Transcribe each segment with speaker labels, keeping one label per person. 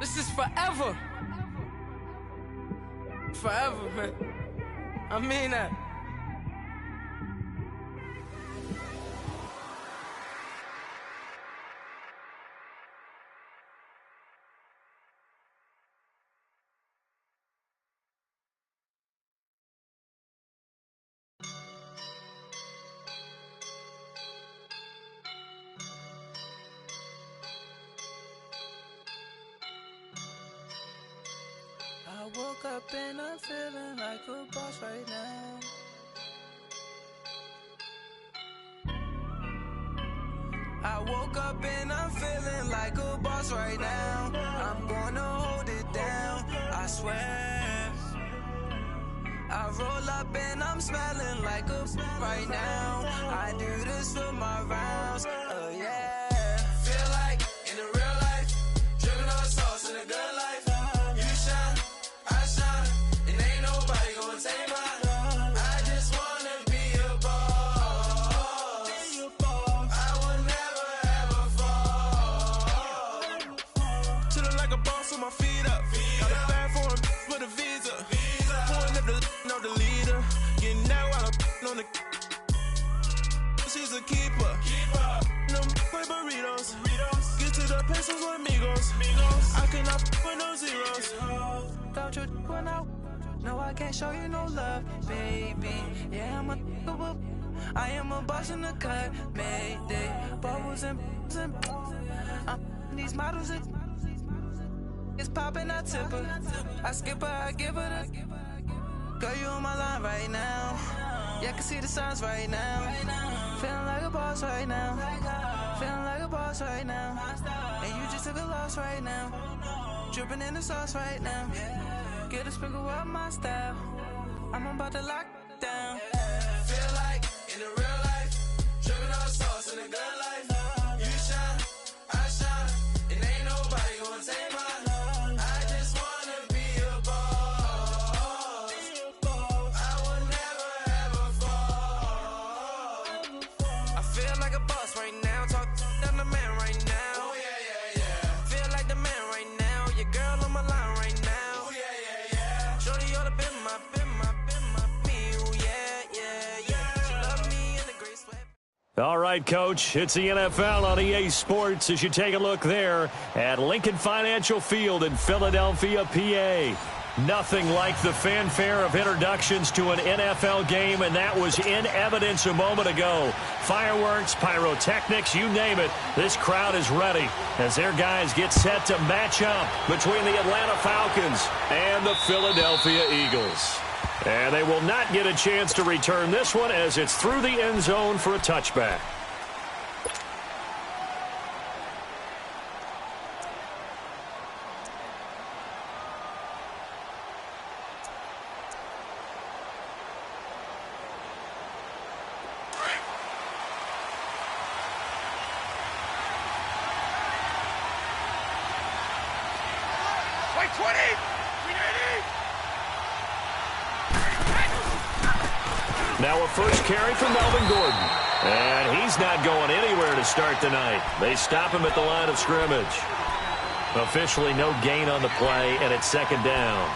Speaker 1: This is forever. Forever, man. I mean that. I woke up and I'm feeling like a boss right now. I woke up and I'm feeling like a boss right now. I'm gonna hold it down, I swear. I roll up and I'm smelling like a right now. I do this for my rounds, yeah. Feel like in the real life, dripping on sauce in a good life. You shine, I shine, and ain't nobody gonna take mine. I just wanna be a boss. I will never ever fall. Chillin' like a boss with my feet up. Got a bag for him with a visa. Pulling up the leader. Getting out while I'm on the. She's a keeper. No play burritos. Get to the pesos with amigos. I cannot with no zeros. Don't you run out? No, I can't show you no love, baby. Yeah, I am a boss in the cut. Mayday. Bubbles and these models. It's popping, I tip her. I skip her, I give her the. Girl, you on my line right now. Yeah, I can see the signs right now. Feeling like a boss right now. Feeling like a boss right now. And you just took a loss right now. Dripping in the sauce right now. Get a sprinkle up my style. I'm about to lock down. Feel like in the real life, dripping on sauce in a good life. You shine, I shine, and ain't nobody gonna take mine. I just wanna be a boss. I will never ever fall. I feel like a boss right now. Talk to the man right now. Oh yeah. Feel like the man right now. Your girl on my line right now. Oh yeah. Shorty ought to be my me. Oh yeah. She love me in the gray sweat.
Speaker 2: All right, Coach, it's the NFL on EA Sports as you take a look there at Lincoln Financial Field in Philadelphia, PA. Nothing like the fanfare of introductions to an NFL game, and that was in evidence a moment ago. Fireworks, pyrotechnics, you name it, this crowd is ready as their guys get set to match up between the Atlanta Falcons and the Philadelphia Eagles. And they will not get a chance to return this one as it's through the end zone for a touchback. Now a first carry from Melvin Gordon. And he's not going anywhere to start tonight. They stop him at the line of scrimmage. Officially no gain on the play, and it's second down.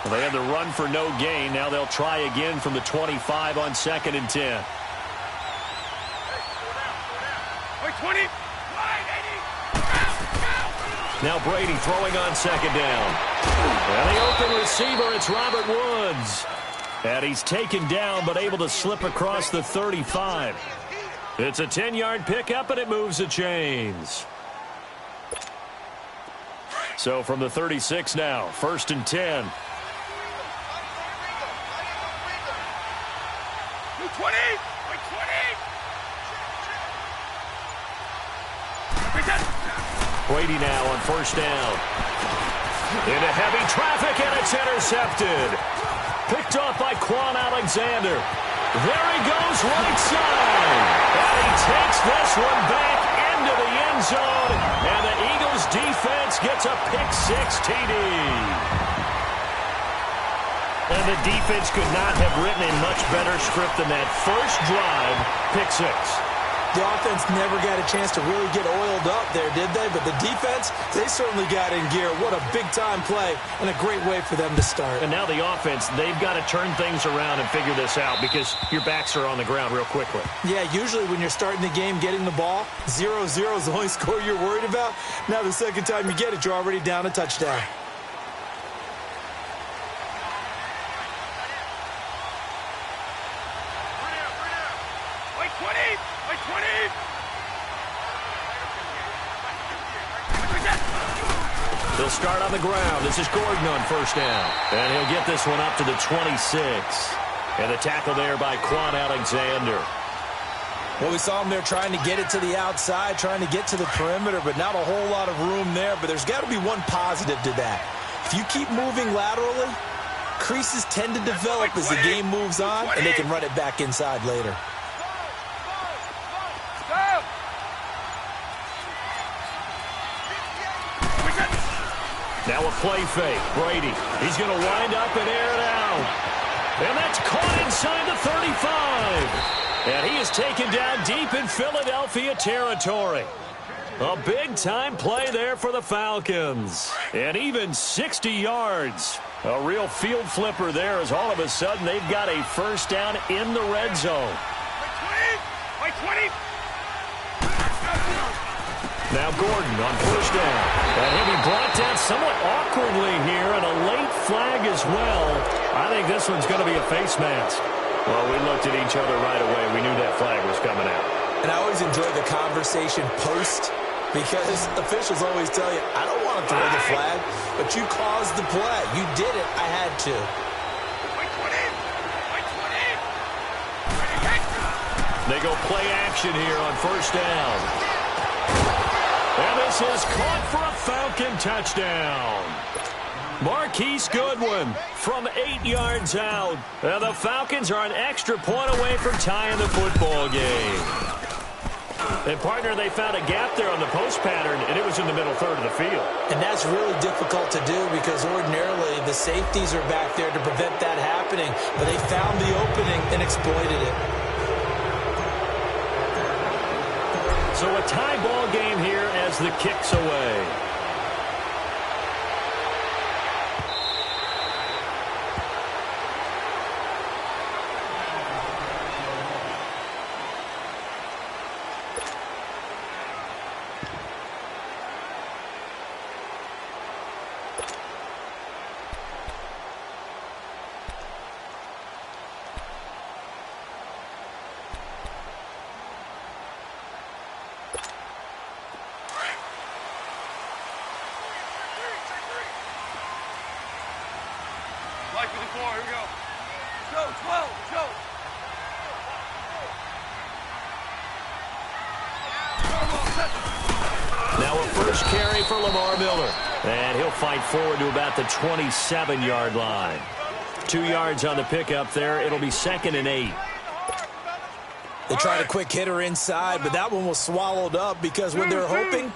Speaker 2: Well, they had the run for no gain. Now they'll try again from the 25 on 2nd and 10.
Speaker 3: 20.
Speaker 2: Now Brady throwing on 2nd down. And the open receiver, it's Robert Woods. And he's taken down but able to slip across the 35. It's a 10-yard pickup, and it moves the chains. So from the 36 now, 1st and 10.
Speaker 3: 20.
Speaker 2: Brady now on 1st down. Into heavy traffic, and it's intercepted. Picked off by Quan Alexander. There he goes, right side. And he takes this one back into the end zone. And the Eagles defense gets a pick-6 TD. And the defense could not have written a much better script than that. First drive, pick-6.
Speaker 4: The offense never got a chance to really get oiled up there, did they? But the defense, they certainly got in gear. What a big-time play and a great way for them to start.
Speaker 2: And now the offense, they've got to turn things around and figure this out because your backs are on the ground real quickly.
Speaker 4: Yeah, usually when you're starting the game getting the ball, 0-0 is the only score you're worried about. Now the second time you get it, you're already down a touchdown.
Speaker 2: They'll start on the ground. This is Gordon on first down. And he'll get this one up to the 26. And the tackle there by Quan Alexander.
Speaker 4: Well, we saw him there trying to get it to the outside, trying to get to the perimeter, but not a whole lot of room there. But there's got to be one positive to that. If you keep moving laterally, creases tend to develop as the game moves on, and they can run it back inside later.
Speaker 2: Now a play fake. Brady. He's going to wind up and air it out. And that's caught inside the 35. And he is taken down deep in Philadelphia territory. A big-time play there for the Falcons. And even 60 yards. A real field flipper there as all of a sudden they've got a first down in the red zone.
Speaker 3: By 20.
Speaker 2: Now Gordon on first down. And he'll be brought down somewhat awkwardly here, and a late flag as well. I think this one's going to be a face mask. Well, we looked at each other right away. We knew that flag was coming out.
Speaker 4: And I always enjoy the conversation post, because officials always tell you, I don't want to throw the flag, but you caused the play. You did it. I had to.
Speaker 2: They go play action here on first down. And this is caught for a Falcon touchdown. Marquise Goodwin from 8 yards out. And the Falcons are an extra point away from tying the football game. And, partner, they found a gap there on the post pattern, and it was in the middle third of the field.
Speaker 4: And that's really difficult to do because ordinarily the safeties are back there to prevent that happening. But they found the opening and exploited it.
Speaker 2: So a tie ball game here as the kick's away.
Speaker 3: Here we go. Go, 12, go.
Speaker 2: Now a first carry for Lamar Miller. And he'll fight forward to about the 27-yard line. 2 yards on the pickup there. It'll be 2nd and 8.
Speaker 4: They tried a quick hitter inside, but that one was swallowed up because what they're hoping,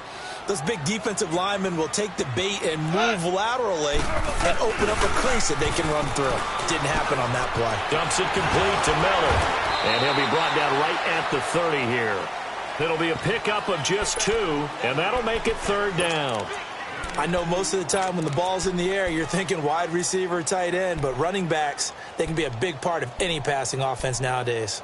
Speaker 4: those big defensive linemen will take the bait and move laterally and open up a crease that they can run through. Didn't happen on that play.
Speaker 2: Dumps it complete to Miller. And he'll be brought down right at the 30 here. It'll be a pickup of just 2, and that'll make it 3rd down.
Speaker 4: I know most of the time when the ball's in the air, you're thinking wide receiver, tight end, but running backs, they can be a big part of any passing offense nowadays.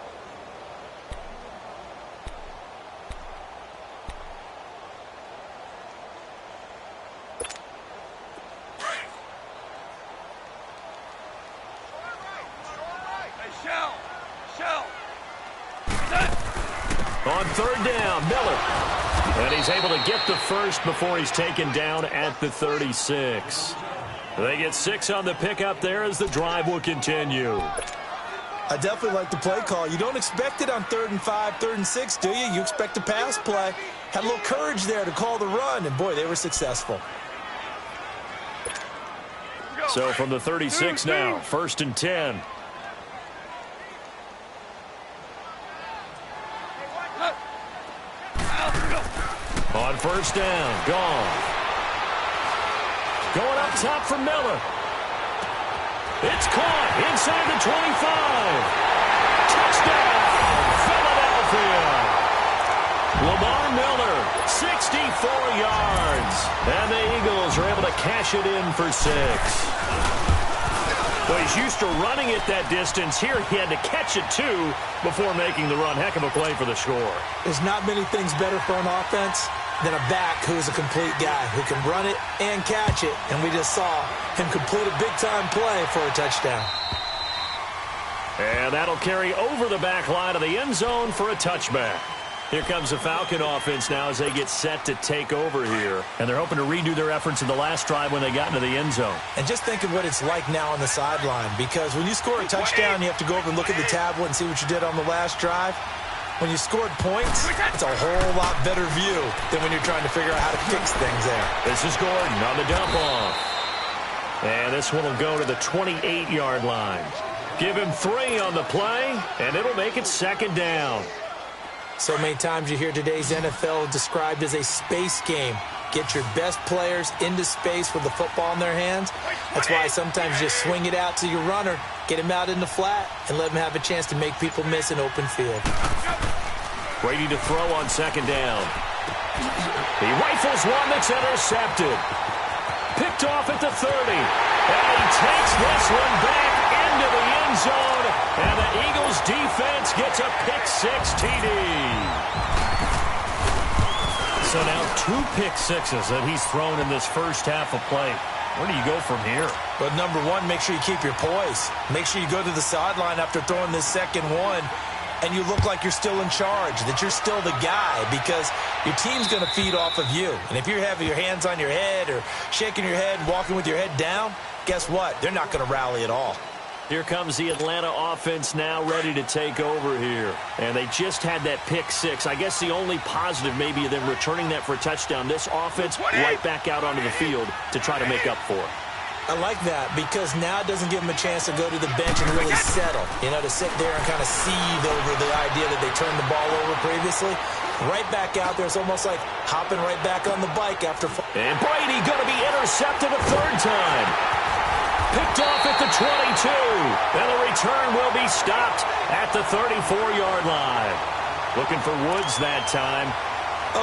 Speaker 2: On 3rd down, Miller. And he's able to get the first before he's taken down at the 36. They get 6 on the pickup there as the drive will continue.
Speaker 4: I definitely like the play call. You don't expect it on 3rd and 5, 3rd and 6, do you? You expect a pass play. Had a little courage there to call the run, and boy, they were successful.
Speaker 2: So from the 36 now, 1st and 10. On 1st down, gone. Going up top for Miller. It's caught inside the 25. Touchdown, Philadelphia. Lamar Miller, 64 yards. And the Eagles are able to cash it in for 6. Well, he's used to running it that distance. Here he had to catch it, too, before making the run. Heck of a play for the score.
Speaker 4: There's not many things better for an offense than a back who is a complete guy who can run it and catch it. And we just saw him complete a big-time play for a touchdown.
Speaker 2: And that'll carry over the back line of the end zone for a touchback. Here comes the Falcon offense now as they get set to take over here. And they're hoping to redo their efforts in the last drive when they got into the end zone.
Speaker 4: And just think of what it's like now on the sideline, because when you score a touchdown, you have to go over and look at the tablet and see what you did on the last drive. When you scored points, it's a whole lot better view than when you're trying to figure out how to fix things there.
Speaker 2: This is Gordon on the dump off. And this one will go to the 28-yard line. Give him 3 on the play, and it'll make it 2nd down.
Speaker 4: So many times you hear today's NFL described as a space game. Get your best players into space with the football in their hands. That's why sometimes you just swing it out to your runner, get him out in the flat, and let him have a chance to make people miss an open field.
Speaker 2: Ready to throw on 2nd down. He rifles one that's intercepted. Picked off at the 30. And he takes this one back into the end zone. And the Eagles defense gets a pick-6 TD. So now 2 pick-6s that he's thrown in this first half of play. Where do you go from here?
Speaker 4: But number one, make sure you keep your poise. Make sure you go to the sideline after throwing this second one, and you look like you're still in charge, that you're still the guy, because your team's going to feed off of you. And if you're having your hands on your head or shaking your head and walking with your head down, guess what? They're not going to rally at all.
Speaker 2: Here comes the Atlanta offense now ready to take over here. And they just had that pick-6. I guess the only positive maybe of them returning that for a touchdown. This offense right back out onto the field to try to make up for it.
Speaker 4: I like that, because now it doesn't give them a chance to go to the bench and really settle. You know, to sit there and kind of seethe over the idea that they turned the ball over previously. Right back out there. It's almost like hopping right back on the bike after.
Speaker 2: And Brady going to be intercepted a 3rd time. Picked off at the 22. And the return will be stopped at the 34-yard line. Looking for Woods that time.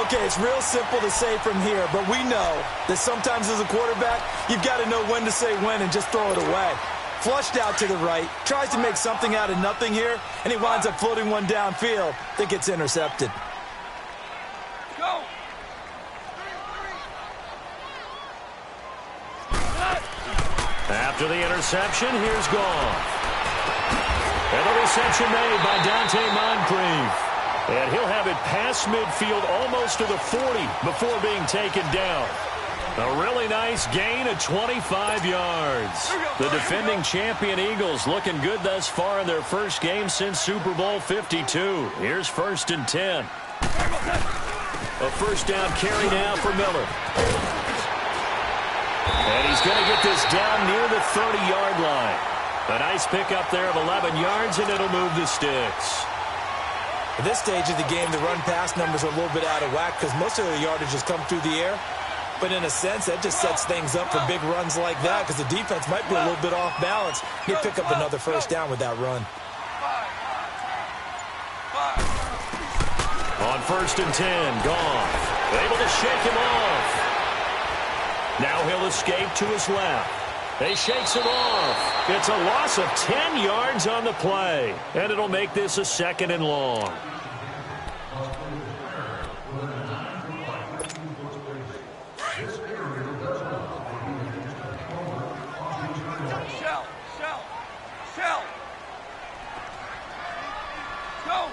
Speaker 4: Okay, it's real simple to say from here, but we know that sometimes as a quarterback, you've got to know when to say when and just throw it away. Flushed out to the right, tries to make something out of nothing here, and he winds up floating one downfield that gets intercepted.
Speaker 3: Go!
Speaker 2: After the interception, here's Goff. And the reception made by Dante Moncrief. And he'll have it past midfield almost to the 40 before being taken down. A really nice gain of 25 yards. The defending champion Eagles looking good thus far in their first game since Super Bowl 52. Here's 1st and 10. A 1st down carry now for Miller. And he's going to get this down near the 30-yard line. A nice pickup there of 11 yards, and it'll move the sticks.
Speaker 4: At this stage of the game, the run-pass numbers are a little bit out of whack because most of the yardage has come through the air. But in a sense, that just sets things up for big runs like that because the defense might be a little bit off balance. He'll pick up another 1st down with that run.
Speaker 2: On 1st and 10, Goff able to shake him off. Now he'll escape to his left. He shakes him off. It's a loss of 10 yards on the play. And it'll make this a 2nd and long.
Speaker 3: Shell. Go.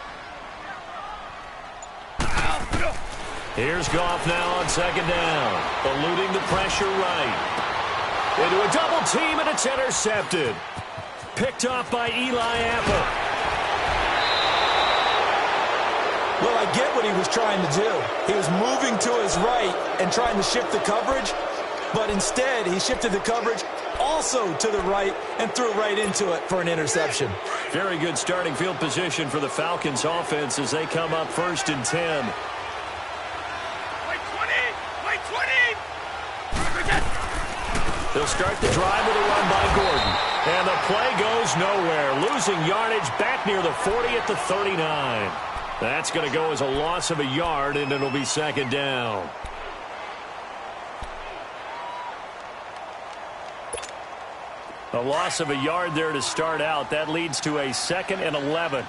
Speaker 2: Here's Goff now on 2nd down. Eluding the pressure right. Into a double team, and it's intercepted. Picked off by Eli Apple.
Speaker 4: Well, I get what he was trying to do. He was moving to his right and trying to shift the coverage, but instead he shifted the coverage also to the right and threw right into it for an interception.
Speaker 2: Very good starting field position for the Falcons offense as they come up 1st and 10. They'll start the drive with a run by Gordon. And the play goes nowhere. Losing yardage back near the 40 at the 39. That's going to go as a loss of a yard, and it'll be second down. A loss of a yard there to start out. That leads to a 2nd and 11.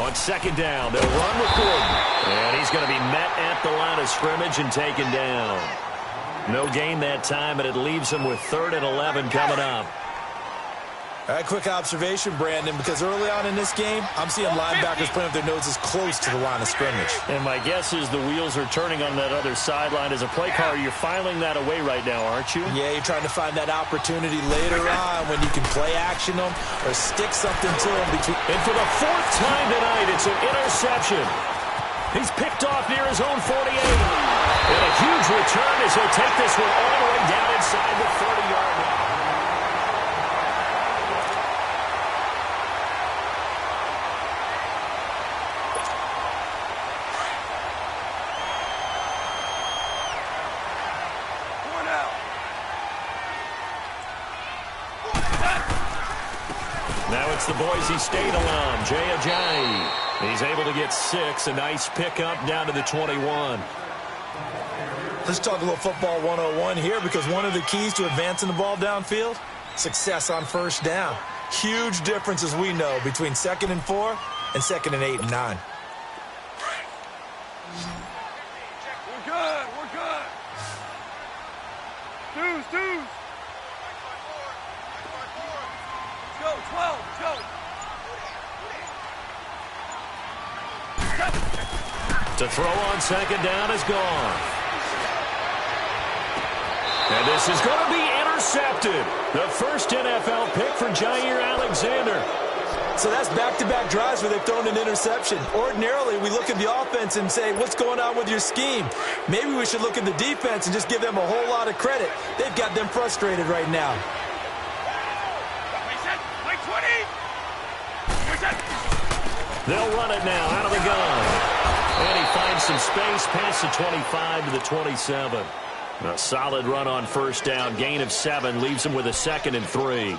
Speaker 2: On second down, they'll run with Gordon. And he's going to be met at the line of scrimmage and taken down. No gain that time, and it leaves him with 3rd and 11 coming up.
Speaker 4: All right, quick observation, Brandon, because early on in this game, I'm seeing linebackers playing with their noses close to the line of scrimmage.
Speaker 2: And my guess is the wheels are turning on that other sideline. As a play caller, you're filing that away right now, aren't you?
Speaker 4: Yeah, you're trying to find that opportunity later on when you can play action them or stick something to them between.
Speaker 2: And for the 4th time tonight, it's an interception. He's picked off near his own 48. And a huge return as he'll take this one all the way down inside the 30-yard line. Now it's the Boise State alum, Jay Ajayi. He's able to get 6, a nice pickup down to the 21.
Speaker 4: Let's talk a little football 101 here, because one of the keys to advancing the ball downfield, success on first down. Huge difference, as we know, between 2nd and 4 and 2nd and 8 and 9.
Speaker 3: We're good. We're good. Deuce. Go, 12, go.
Speaker 2: To throw on second down is gone. And this is going to be intercepted. The first NFL pick for Jair Alexander.
Speaker 4: So that's back-to-back drives where they've thrown an interception. Ordinarily, we look at the offense and say, what's going on with your scheme? Maybe we should look at the defense and just give them a whole lot of credit. They've got them frustrated right now.
Speaker 2: They'll run it now out of the gun. And he finds some space past the 25 to the 27. A solid run on first down. Gain of 7 leaves him with a 2nd and 3.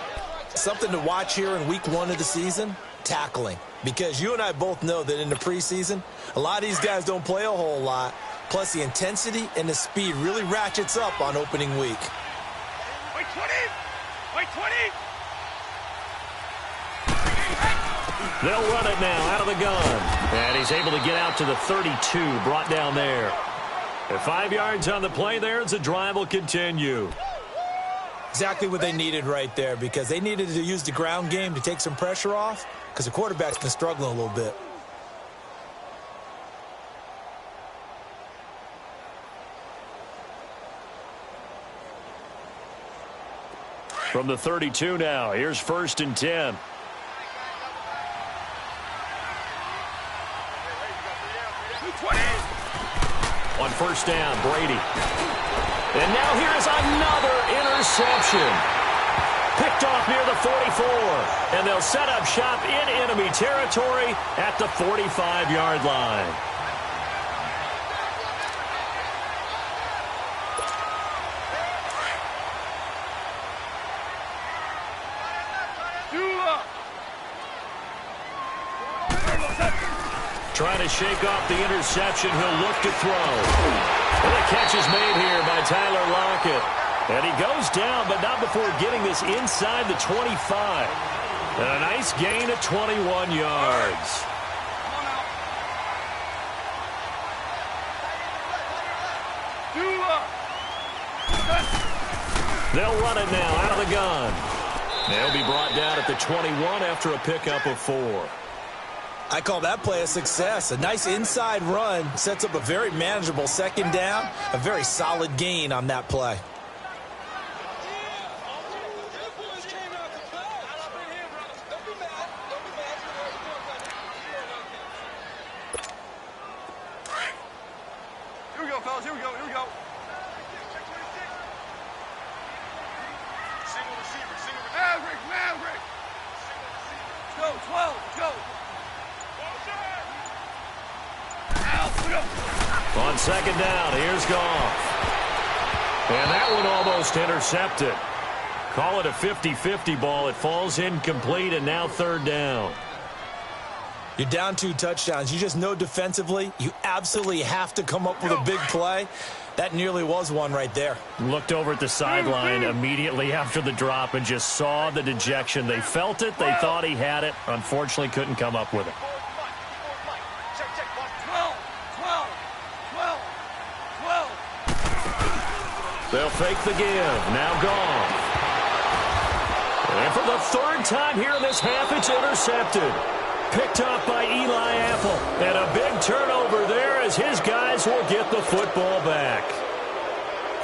Speaker 4: Something to watch here in week 1 of the season, tackling. Because you and I both know that in the preseason, a lot of these guys don't play a whole lot. Plus, the intensity and the speed really ratchets up on opening week.
Speaker 3: Wait, 20! Wait, 20!
Speaker 2: They'll run it now out of the gun. And he's able to get out to the 32, brought down there. And 5 yards on the play there as the drive will continue.
Speaker 4: Exactly what they needed right there, because they needed to use the ground game to take some pressure off, because the quarterback's been struggling a little bit.
Speaker 2: From the 32 now, here's 1st and 10. On first down, Brady. And now here's another interception. Picked off near the 44. And they'll set up shop in enemy territory at the 45-yard line. Trying to shake off the interception. He'll look to throw. And the catch is made here by Tyler Lockett. And he goes down, but not before getting this inside the 25. And a nice gain of 21 yards. They'll run it now out of the gun. They'll be brought down at the 21 after a pickup of 4.
Speaker 4: I call that play a success. A nice inside run sets up a very manageable second down. A very solid gain on that play.
Speaker 3: Here we go, fellas. Here we go. Here we go. Single receiver. Maverick. Let's go. 12. Let's go.
Speaker 2: On second down, here's Goff. And that one almost intercepted. Call it a 50-50 ball. It falls incomplete, and now third down.
Speaker 4: You're down 2 touchdowns. You just know defensively you absolutely have to come up with a big play. That nearly was one right there.
Speaker 2: Looked over at the sideline immediately after the drop and just saw the dejection. They felt it. They thought he had it. Unfortunately, couldn't come up with it. 12. They'll fake the give. Now Goff. And for the third time here in this half, it's intercepted. Picked up by Eli Apple. And a big turnover there as his guys will get the football back.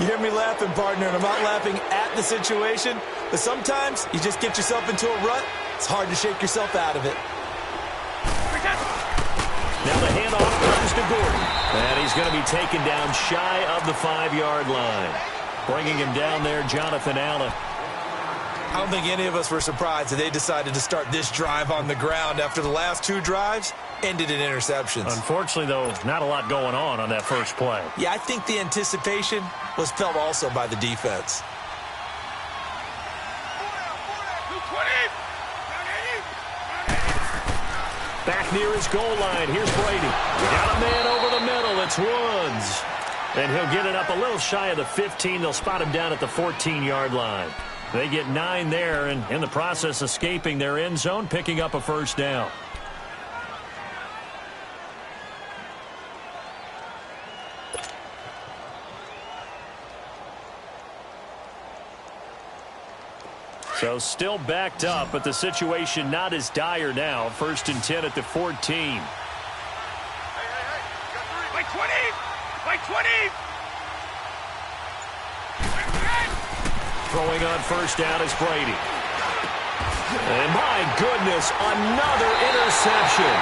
Speaker 4: You hear me laughing, partner, and I'm not laughing at the situation, but sometimes you just get yourself into a rut. It's hard to shake yourself out of it.
Speaker 2: Now the handoff comes to Gordon. And he's going to be taken down shy of the 5-yard line. Bringing him down there, Jonathan Allen.
Speaker 4: I don't think any of us were surprised that they decided to start this drive on the ground after the last 2 drives ended in interceptions.
Speaker 2: Unfortunately, though, not a lot going on that first play.
Speaker 4: Yeah, I think the anticipation was felt also by the defense.
Speaker 2: Back near his goal line. Here's Brady. Got a man over the middle. It's Woods. And he'll get it up a little shy of the 15. They'll spot him down at the 14-yard line. They get 9 there, and in the process escaping their end zone, picking up a first down. So still backed up, but the situation not as dire now. 1st and 10 at the 14.
Speaker 3: Hey. By 20! By 20!
Speaker 2: Throwing on first down is Brady. And my goodness, another interception.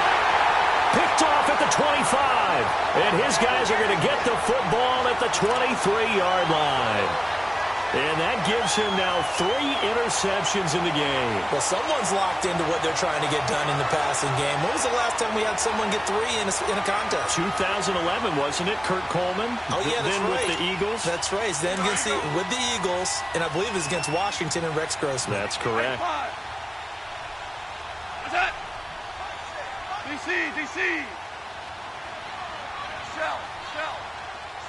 Speaker 2: Picked off at the 25. And his guys are going to get the football at the 23-yard line. And that gives him now 3 interceptions in the game.
Speaker 4: Well, someone's locked into what they're trying to get done in the passing game. When was the last time we had someone get 3 in a contest?
Speaker 2: 2011, wasn't it? Kurt Coleman?
Speaker 4: Oh, yeah, that's
Speaker 2: then
Speaker 4: right.
Speaker 2: With the Eagles?
Speaker 4: That's right. Then with the Eagles, and I believe it was against Washington and Rex Grossman.
Speaker 2: That's correct.
Speaker 3: What's that? DC.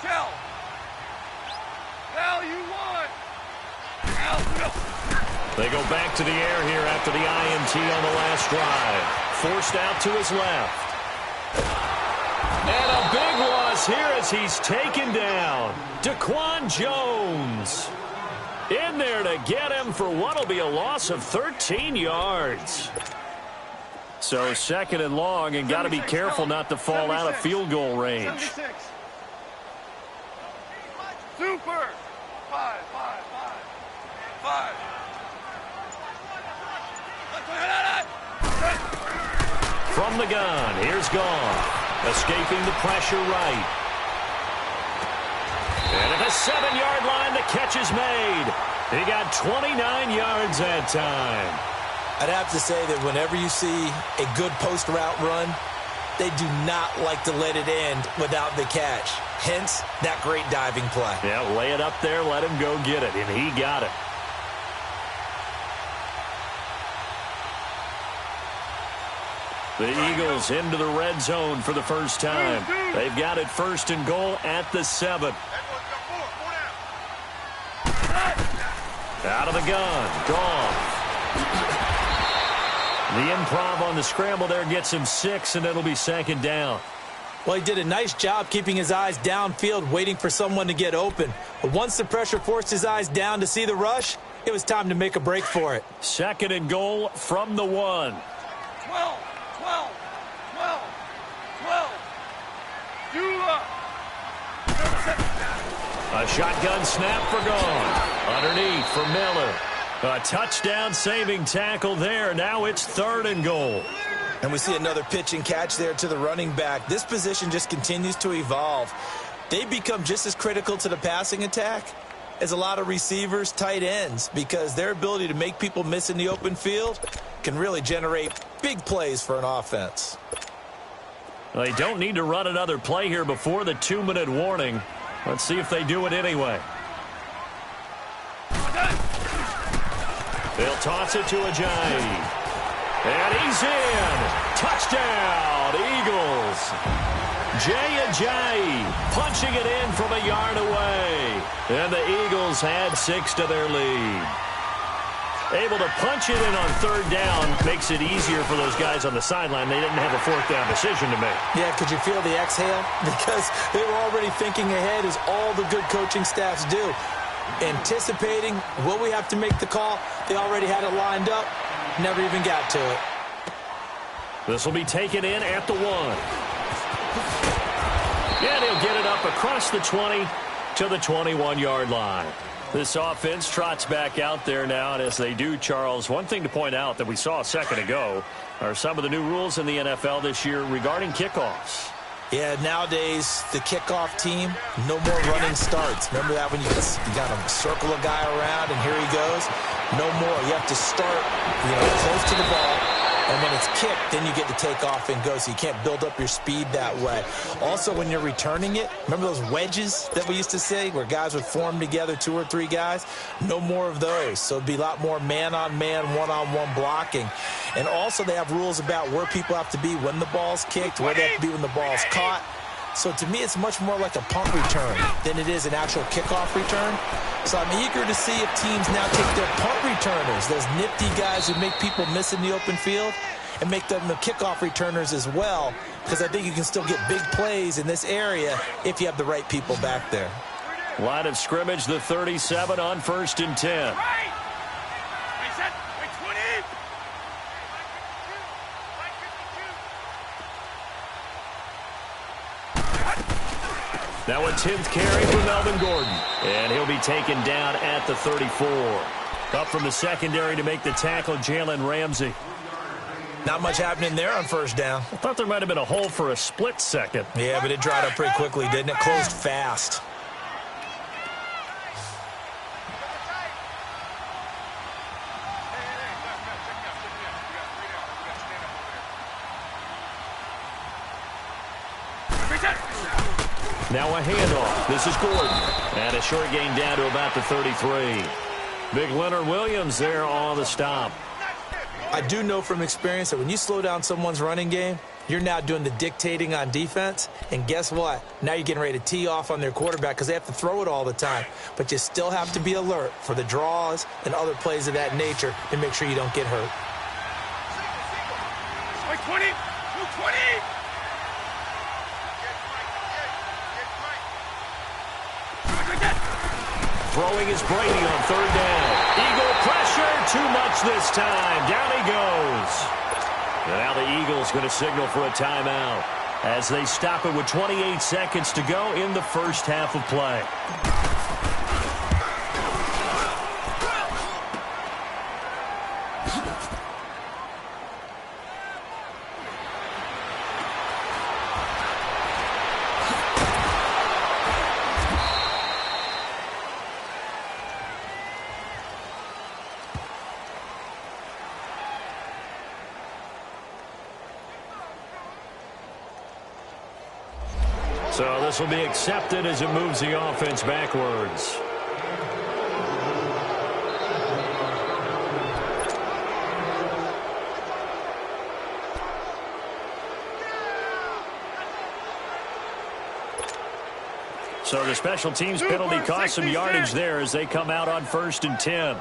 Speaker 3: Shell. Now you won.
Speaker 2: They go back to the air here after the INT on the last drive. Forced out to his left. And a big loss here as he's taken down. Daquan Jones in there to get him for what will be a loss of 13 yards. So 2nd and long, and got to be careful not to fall out of field goal range.
Speaker 3: 76. Super. 5.
Speaker 2: From the gun, here's Goff. Escaping the pressure right. And at the 7-yard line, the catch is made. He got 29 yards that time.
Speaker 4: I'd have to say that whenever you see a good post route run, they do not like to let it end without the catch. Hence, that great diving play.
Speaker 2: Yeah, lay it up there, let him go get it, and he got it. The Eagles into the red zone for the first time. They've got it 1st and goal at the 7. Out of the gun, Goff. The improv on the scramble there gets him 6, and it'll be 2nd down.
Speaker 4: Well, he did a nice job keeping his eyes downfield, waiting for someone to get open. But once the pressure forced his eyes down to see the rush, it was time to make a break for it.
Speaker 2: 2nd and goal from the 1.
Speaker 3: 12.
Speaker 2: A shotgun snap for Gone. Underneath for Miller. A touchdown saving tackle there. Now it's 3rd and goal.
Speaker 4: And we see another pitch and catch there to the running back. This position just continues to evolve. They become just as critical to the passing attack as a lot of receivers, tight ends, because their ability to make people miss in the open field can really generate big plays for an offense.
Speaker 2: They don't need to run another play here before the 2-minute warning. Let's see if they do it anyway. They'll toss it to Ajayi. And he's in. Touchdown, Eagles. Jay Ajayi punching it in from a yard away. And the Eagles had 6 to their lead. Able to punch it in on 3rd down makes it easier for those guys on the sideline. They didn't have a 4th down decision to make.
Speaker 4: Yeah, could you feel the exhale? Because they were already thinking ahead, as all the good coaching staffs do. Anticipating, will we have to make the call? They already had it lined up. Never even got to it.
Speaker 2: This will be taken in at the 1. And he'll get it up across the 20 to the 21-yard line. This offense trots back out there now, and as they do, Charles, one thing to point out that we saw a second ago are some of the new rules in the NFL this year regarding kickoffs.
Speaker 4: Yeah, nowadays, the kickoff team, no more running starts. Remember that when you got to circle a guy around and here he goes? No more. You have to start, close to the ball, and when it's kicked, then you get to take off and go, so you can't build up your speed that way. Also, when you're returning it, remember those wedges that we used to say where guys would form together, 2 or 3 guys? No more of those. So it'd be a lot more man-on-man, one-on-one blocking. And also they have rules about where people have to be when the ball's kicked, where they have to be when the ball's caught. So to me, it's much more like a punt return than it is an actual kickoff return. So I'm eager to see if teams now take their punt returners, those nifty guys who make people miss in the open field, and make them the kickoff returners as well, because I think you can still get big plays in this area if you have the right people back there.
Speaker 2: Line of scrimmage, the 37 on 1st and 10. Now a 10th carry for Melvin Gordon. And he'll be taken down at the 34. Up from the secondary to make the tackle, Jalen Ramsey.
Speaker 4: Not much happening there on 1st down.
Speaker 2: I thought there might have been a hole for a split second.
Speaker 4: Yeah, but it dried up pretty quickly, didn't it? Closed fast.
Speaker 2: Now a handoff. This is Gordon. And a short gain down to about the 33. Big Leonard Williams there on the stop.
Speaker 4: I do know from experience that when you slow down someone's running game, you're now doing the dictating on defense. And guess what? Now you're getting ready to tee off on their quarterback because they have to throw it all the time. But you still have to be alert for the draws and other plays of that nature to make sure you don't get hurt.
Speaker 3: 20, 220.
Speaker 2: Throwing is Brady on 3rd down. Eagle pressure, too much this time. Down he goes. And now the Eagles going to signal for a timeout as they stop it with 28 seconds to go in the 1st half of play. So this will be accepted as it moves the offense backwards. So the special teams penalty cost some yardage there as they come out on 1st and 10.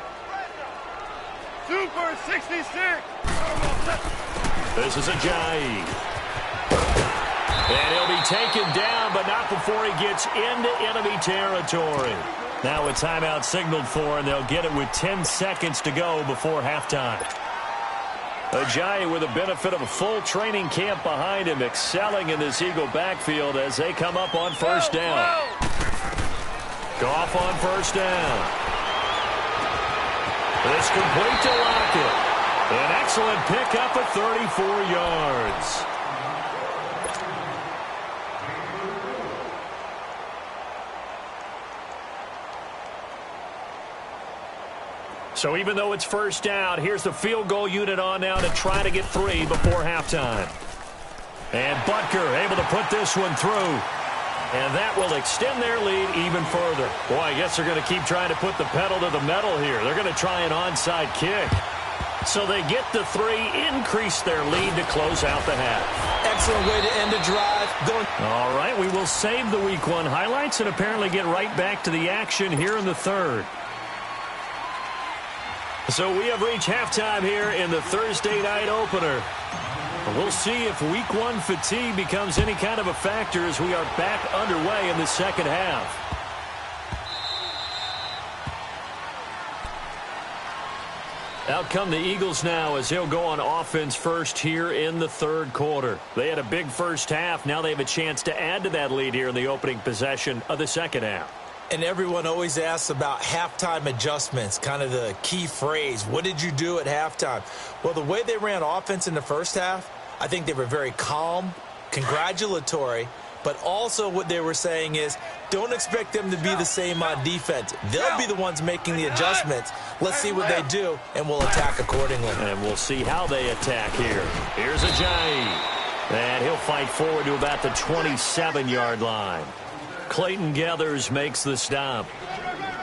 Speaker 3: Super 66.
Speaker 2: This is Ajayi. And he'll be taken down, but not before he gets into enemy territory. Now a timeout signaled for, and they'll get it with 10 seconds to go before halftime. Ajayi with the benefit of a full training camp behind him, excelling in this Eagle backfield as they come up on 1st down. Goff on 1st down. It's complete to Lockett. An excellent pickup at 34 yards. So even though it's 1st down, here's the field goal unit on now to try to get 3 before halftime. And Butker able to put this one through. And that will extend their lead even further. Boy, I guess they're going to keep trying to put the pedal to the metal here. They're going to try an onside kick. So they get the 3, increase their lead to close out the half.
Speaker 4: Excellent way to end the drive.
Speaker 2: All right, we will save the Week 1 highlights and apparently get right back to the action here in the third. So we have reached halftime here in the Thursday night opener. We'll see if Week 1 fatigue becomes any kind of a factor as we are back underway in the second half. Out come the Eagles now as they'll go on offense first here in the third quarter. They had a big first half. Now they have a chance to add to that lead here in the opening possession of the second half.
Speaker 4: And everyone always asks about halftime adjustments, kind of the key phrase. What did you do at halftime? Well, the way they ran offense in the first half, I think they were very calm, congratulatory, but also what they were saying is don't expect them to be the same on defense. They'll be the ones making the adjustments. Let's see what they do, and we'll attack accordingly.
Speaker 2: And we'll see how they attack here. Here's Ajayi. And he'll fight forward to about the 27-yard line. Clayton Geathers makes the stop.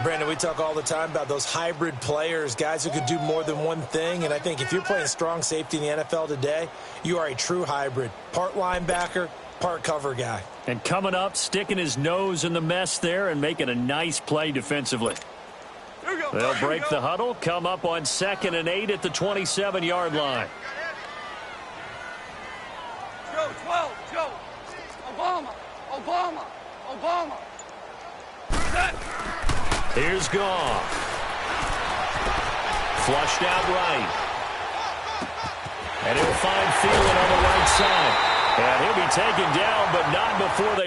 Speaker 4: Brandon, we talk all the time about those hybrid players, guys who could do more than one thing. And I think if you're playing strong safety in the NFL today, you are a true hybrid. Part linebacker, part cover guy.
Speaker 2: And coming up, sticking his nose in the mess there and making a nice play defensively. They'll break the huddle, come up on 2nd and 8 at the 27-yard line.
Speaker 3: Joe, 12, Joe. Obama. Set.
Speaker 2: Here's Goff. Flushed out right. And he'll find Thielen on the right side. And he'll be taken down, but not before they...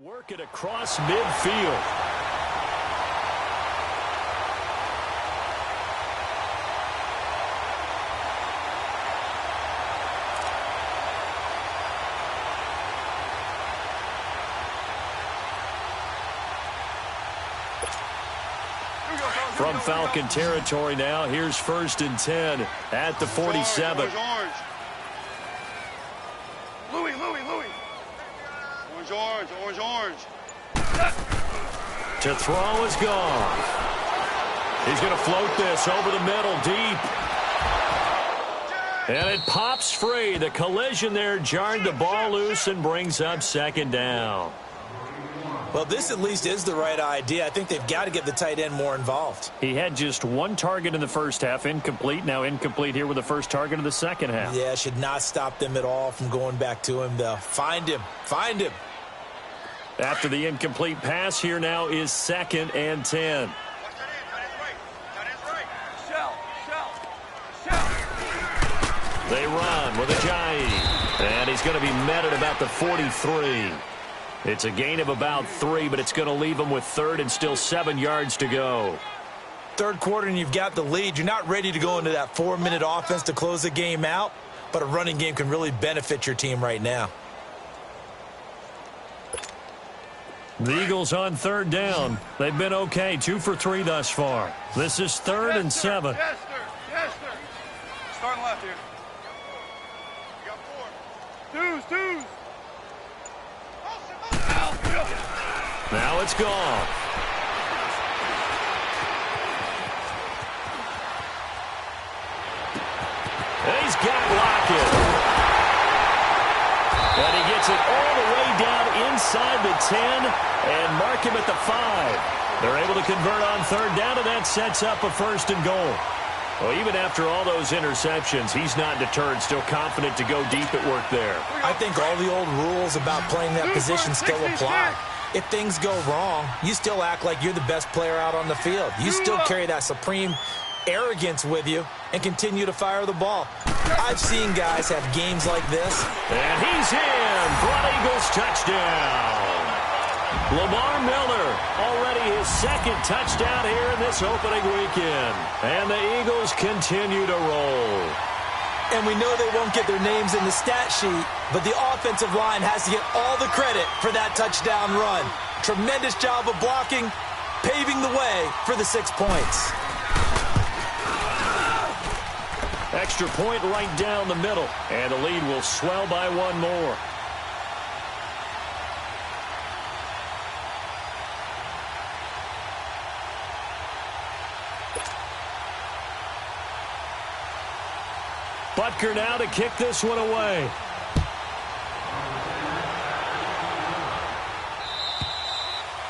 Speaker 2: Work it across midfield. From Falcon territory now, here's 1st and 10 at the 47.
Speaker 3: Orange.
Speaker 2: To throw is gone. He's going to float this over the middle deep. And it pops free. The collision there jarred the ball loose and brings up 2nd down.
Speaker 4: Well, this at least is the right idea. I think they've got to get the tight end more involved.
Speaker 2: He had just one target in the first half, incomplete. Now incomplete here with the first target of the second half.
Speaker 4: Yeah, should not stop them at all from going back to him, though. Find him. Find him.
Speaker 2: After the incomplete pass, here now is 2nd and 10. They run with Ajayi, and he's going to be met at about the 43. It's a gain of about 3, but it's going to leave him with 3rd and still 7 yards to go.
Speaker 4: Third quarter and you've got the lead. You're not ready to go into that 4-minute offense to close the game out, but a running game can really benefit your team right now.
Speaker 2: The Eagles on 3rd down. They've been okay, 2 for 3 thus far. This is 3rd and 7.
Speaker 3: Yes, sir. Yes, sir. Starting left here. You got 4. Twos.
Speaker 2: Now it's gone. And he's got Lockett. And he gets it all the way down inside the 10 and mark him at the 5. They're able to convert on 3rd down, and that sets up a 1st and goal. Well, even after all those interceptions, he's not deterred, still confident to go deep at work there.
Speaker 4: I think all the old rules about playing that position still apply. If things go wrong, you still act like you're the bbest player out on the field. You still carry that supreme arrogance with you and continue to fire the ball. I've seen guys have games like this.
Speaker 2: And he's in for an Eagles touchdown. Lamar Miller, already his 2nd touchdown here in this opening weekend. And the Eagles continue to roll.
Speaker 4: And we know they won't get their names in the stat sheet, but the offensive line has to get all the credit for that touchdown run. Tremendous job of blocking, paving the way for the 6 points.
Speaker 2: Extra point right down the middle, and the lead will swell by 1 more. Butker now to kick this one away.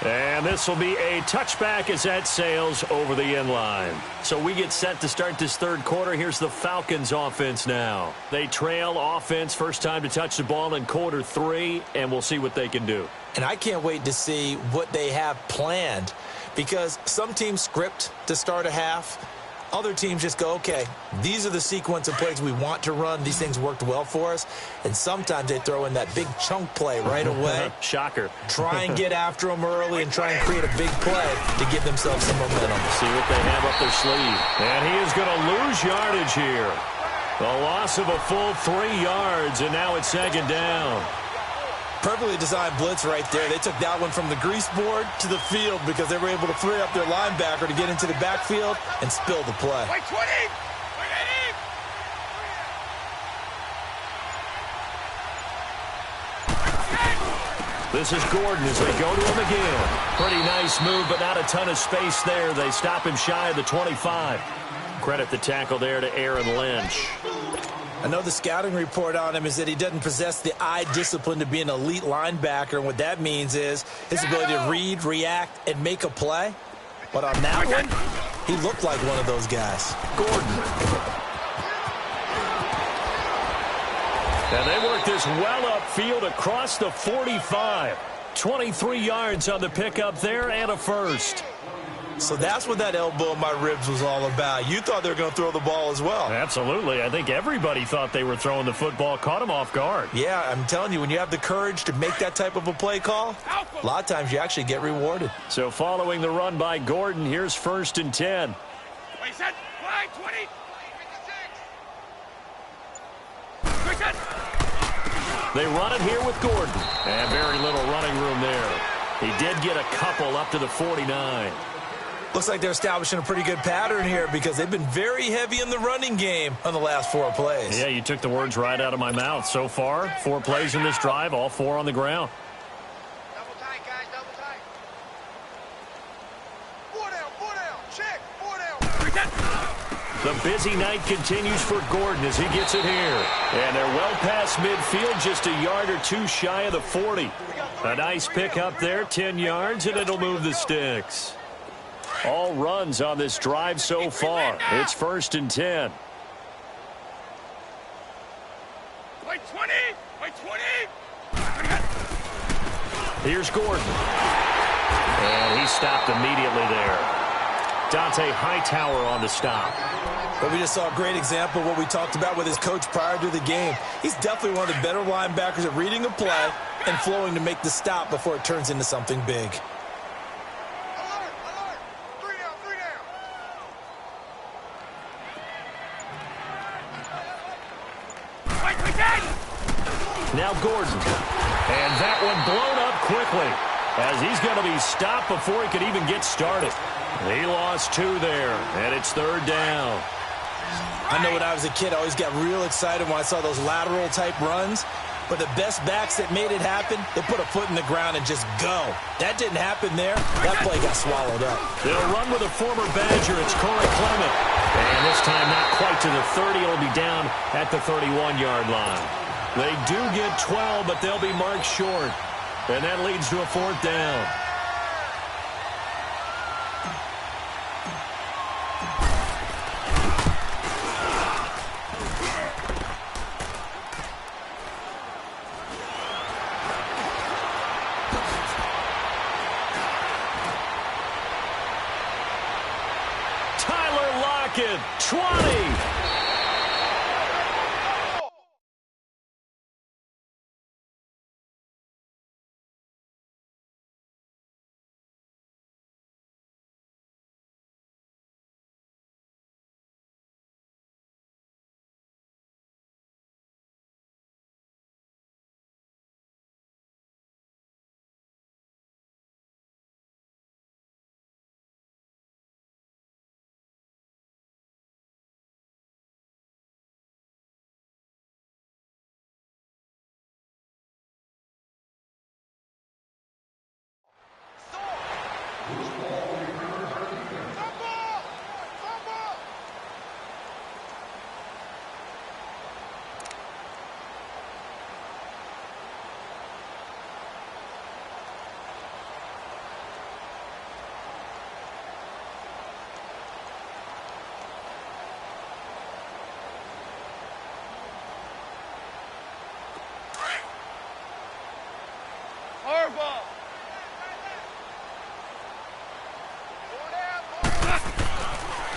Speaker 2: And this will be a touchback as that sails over the end line. So we get set to start this 3rd quarter. Here's the Falcons offense now. They trail offense, first time to touch the ball in quarter 3, and we'll see what they can do.
Speaker 4: And I can't wait to see what they have planned, because some teams script to start a half. Other teams just go, okay, these are the sequence of plays we want to run. These things worked well for us. And sometimes they throw in that big chunk play right away.
Speaker 2: Shocker.
Speaker 4: Try and get after them early and try and create a big play to give themselves some momentum.
Speaker 2: See what they have up their sleeve. And he is going to lose yardage here. The loss of a full 3 yards, and now it's 2nd down.
Speaker 4: Perfectly designed blitz right there. They took that one from the grease board to the field because they were able to free up their linebacker to get into the backfield and spill the play.
Speaker 3: Wait, 20!
Speaker 2: This is Gordon as they go to him again. Pretty nice move, but not a ton of space there. They stop him shy of the 25. Credit the tackle there to Aaron Lynch.
Speaker 4: I know the scouting report on him is that he doesn't possess the eye discipline to be an elite linebacker. And what that means is his ability to read, react, and make a play. But on that one, he looked like one of those guys.
Speaker 2: Gordon. And they work this well upfield across the 45. 23 yards on the pickup there and a 1st.
Speaker 4: So that's what that elbow in my ribs was all about. You thought they were going to throw the ball as well.
Speaker 2: Absolutely. I think everybody thought they were throwing the football, caught him off guard.
Speaker 4: Yeah, I'm telling you, when you have the courage to make that type of a play call, a lot of times you actually get rewarded.
Speaker 2: So following the run by Gordon, here's 1st and 10.
Speaker 3: Wait, set. Fly, 20.
Speaker 2: They run it here with Gordon. And very little running room there. He did get a couple up to the 49.
Speaker 4: Looks like they're establishing a pretty good pattern here because they've been very heavy in the running game on the last 4 plays.
Speaker 2: Yeah, you took the words right out of my mouth. So far, 4 plays in this drive, all 4 on the ground.
Speaker 3: Double tight, guys, double tight. 4 down, check, 4 down.
Speaker 2: The busy night continues for Gordon as he gets it here. And they're well past midfield, just a yard or 2 shy of the 40. A nice pick up there, 10 yards, and it'll move the sticks. All runs on this drive so far. It's 1st and 10.
Speaker 3: Wait 20! Wait 20!
Speaker 2: Here's Gordon. And he stopped immediately there. Dante Hightower on the stop.
Speaker 4: Well, we just saw a great example of what we talked about with his coach prior to the game. He's definitely one of the better linebackers at reading a play and flowing to make the stop before it turns into something big.
Speaker 3: Alert! Alert! 3 down! 3 down! Wait, we got it!
Speaker 2: Now Gordon. And that one blown up quickly as he's going to be stopped before he could even get started. He lost 2 there, and it's 3rd down.
Speaker 4: I know when I was a kid, I always got real excited when I saw those lateral-type runs. But the best backs that made it happen, they put a foot in the ground and just go. That didn't happen there. That play got swallowed up.
Speaker 2: They'll run with a former Badger. It's Corey Clement. And this time not quite to the 30. It'll be down at the 31-yard line. They do get 12, but they'll be marked short. And that leads to a 4th down. Tyler Lockett, 20.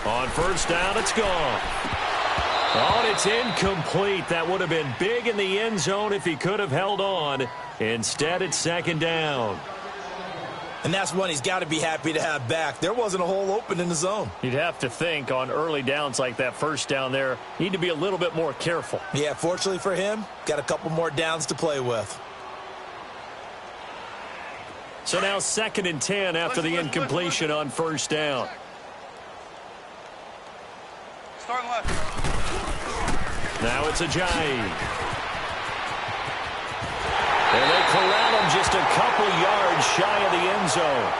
Speaker 2: On 1st down, it's gone. Oh, and it's incomplete. That would have been big in the end zone if he could have held on. Instead, it's 2nd down.
Speaker 4: And that's one he's got to be happy to have back. There wasn't a hole open in the zone.
Speaker 2: You'd have to think on early downs like that 1st down there, need to be a little bit more careful.
Speaker 4: Yeah, fortunately for him, got a couple more downs to play with.
Speaker 2: So now 2nd and 10 after the incompletion on 1st down.
Speaker 3: Starting left.
Speaker 2: Now it's Ajayi. And they corral him just a couple yards shy of the end zone.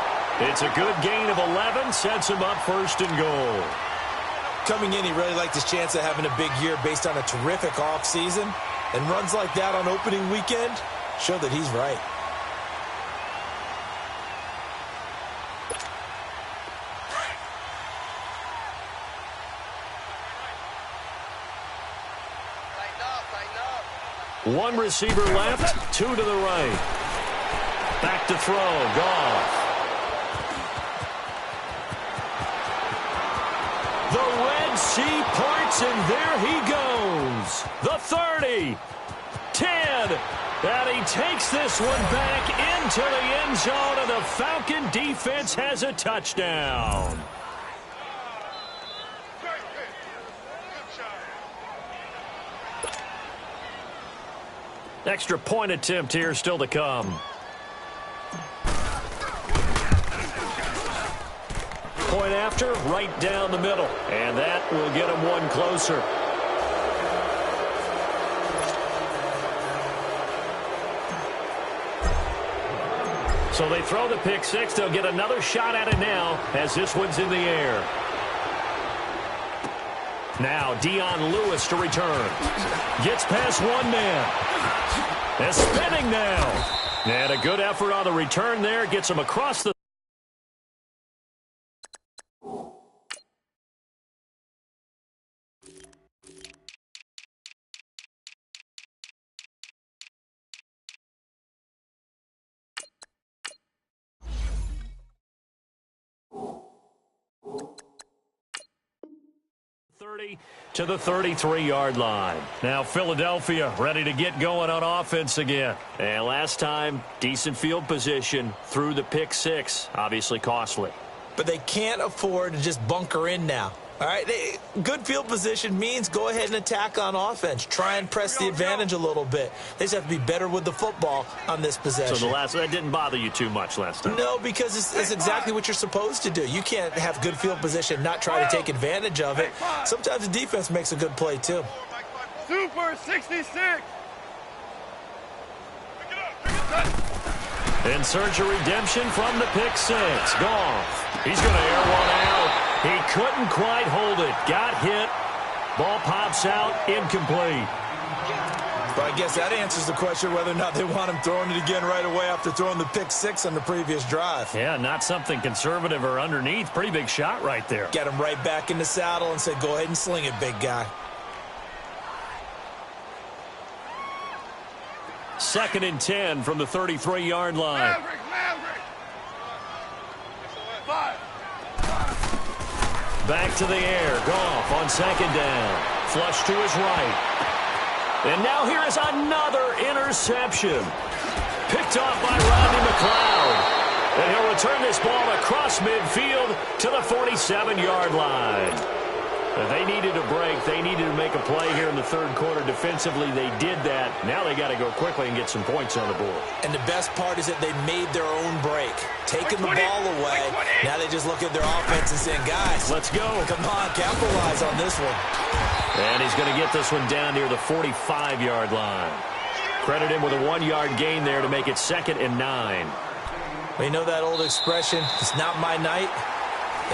Speaker 2: It's a good gain of 11, sets him up 1st and goal.
Speaker 4: Coming in, he really liked his chance of having a big year based on a terrific offseason. And runs like that on opening weekend show that he's right.
Speaker 2: One receiver left, 2 to the right. Back to throw, Goff. The Red Sea parts, and there he goes. The 30, 10, and he takes this one back into the end zone, and the Falcon defense has a touchdown. Extra point attempt here still to come. Point after, right down the middle. And that will get him one closer. So they throw the pick six. They'll get another shot at it now as this one's in the air. Now Dion Lewis to return. Gets past one man. And spinning now. And a good effort on the return there. Gets him across the... to the 33-yard line. Now Philadelphia ready to get going on offense again. And last time, decent field position through the pick six. Obviously costly.
Speaker 4: But they can't afford to just bunker in now. All right, good field position means go ahead and attack on offense. Try and press the advantage a little bit. They just have to be better with the football on this possession.
Speaker 2: So that didn't bother you too much last time?
Speaker 4: No, because it's exactly what you're supposed to do. You can't have good field position and not try to take advantage of it. Sometimes the defense makes a good play, too.
Speaker 3: Super 66.
Speaker 2: In search of redemption from the pick six. Goff. He's going to air one out. He couldn't quite hold it. Got hit. Ball pops out. Incomplete.
Speaker 4: But I guess that answers the question whether or not they want him throwing it again right away after throwing the pick six on the previous drive.
Speaker 2: Yeah, not something conservative or underneath. Pretty big shot right there.
Speaker 4: Get him right back in the saddle and said, go ahead and sling it, big guy.
Speaker 2: 2nd and 10 from the 33-yard line.
Speaker 3: Maverick.
Speaker 2: Back to the air. Goff on 2nd down. Flush to his right. And now here is another interception. Picked off by Rodney McLeod. And he'll return this ball across midfield to the 47-yard line. They needed a break. They needed to make a play here in the third quarter. Defensively, they did that. Now they got to go quickly and get some points on the board.
Speaker 4: And the best part is that they made their own break. Taking the ball away. Now they just look at their offense and saying, guys,
Speaker 2: let's go.
Speaker 4: Come on, capitalize on this one.
Speaker 2: And he's going to get this one down near the 45-yard line. Credit him with a 1-yard gain there to make it 2nd and 9.
Speaker 4: Well, you know that old expression, it's not my night.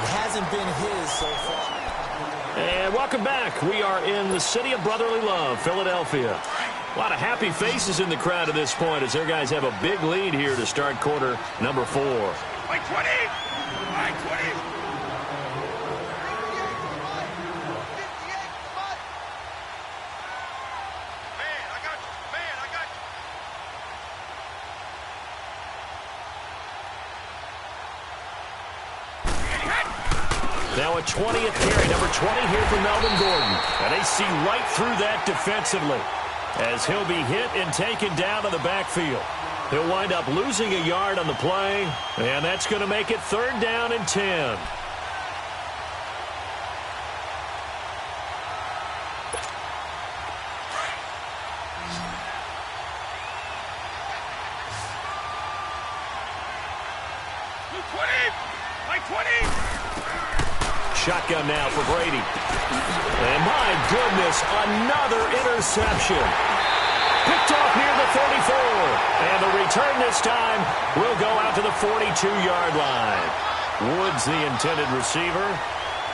Speaker 4: It hasn't been his so far.
Speaker 2: And welcome back. We are in the city of brotherly love, Philadelphia. A lot of happy faces in the crowd at this point as their guys have a big lead here to start quarter number 4.
Speaker 3: Like 20. Like 20.
Speaker 2: Now a 20th carry, number 20 here for Melvin Gordon. And they see right through that defensively as he'll be hit and taken down to the backfield. He'll wind up losing a yard on the play, and that's going to make it 3rd down and 10. Shotgun now for Brady. And my goodness, another interception. Picked off near the 34. And the return this time will go out to the 42-yard line. Woods, the intended receiver.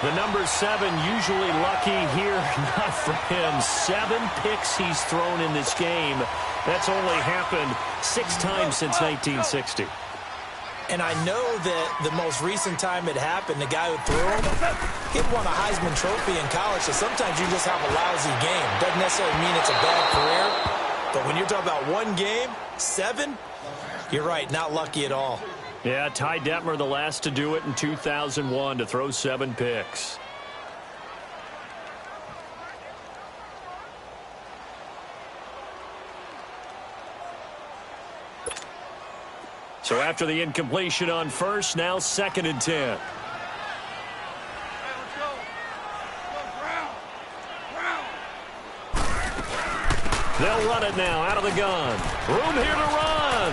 Speaker 2: The number 7 usually lucky here. Not for him. 7 picks he's thrown in this game. That's only happened 6 times since 1960.
Speaker 4: And I know that the most recent time it happened, the guy who threw him, he won a Heisman Trophy in college, so sometimes you just have a lousy game. Doesn't necessarily mean it's a bad career, but when you're talking about one game, 7, you're right, not lucky at all.
Speaker 2: Yeah, Ty Detmer, the last to do it in 2001, to throw 7 picks. So after the incompletion on first, now 2nd and 10. They'll run it now out of the gun. Room here to run.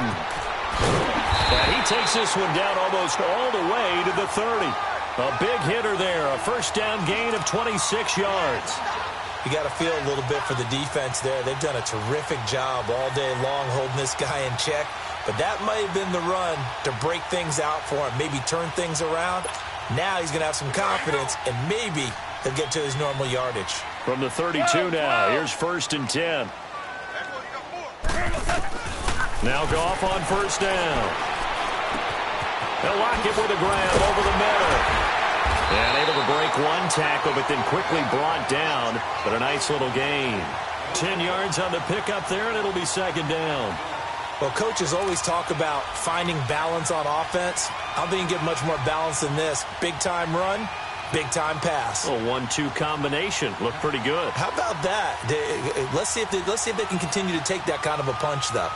Speaker 2: And he takes this one down almost all the way to the 30. A big hitter there. A 1st down gain of 26 yards.
Speaker 4: You got to feel a little bit for the defense there. They've done a terrific job all day long holding this guy in check. But that might have been the run to break things out for him, maybe turn things around. Now he's going to have some confidence, and maybe he'll get to his normal yardage.
Speaker 2: From the 32 now, here's 1st and 10. Now Goff on first down. They'll lock it with a grab over the middle. And able to break one tackle, but then quickly brought down. But a nice little gain. 10 yards on the pickup there, and it'll be second down.
Speaker 4: Well, coaches always talk about finding balance on offense. I don't think you can get much more balance than this. Big-time run, big-time pass.
Speaker 2: A 1-2 combination. Looked pretty good.
Speaker 4: How about that? Let's see if they can continue to take that kind of a punch, though.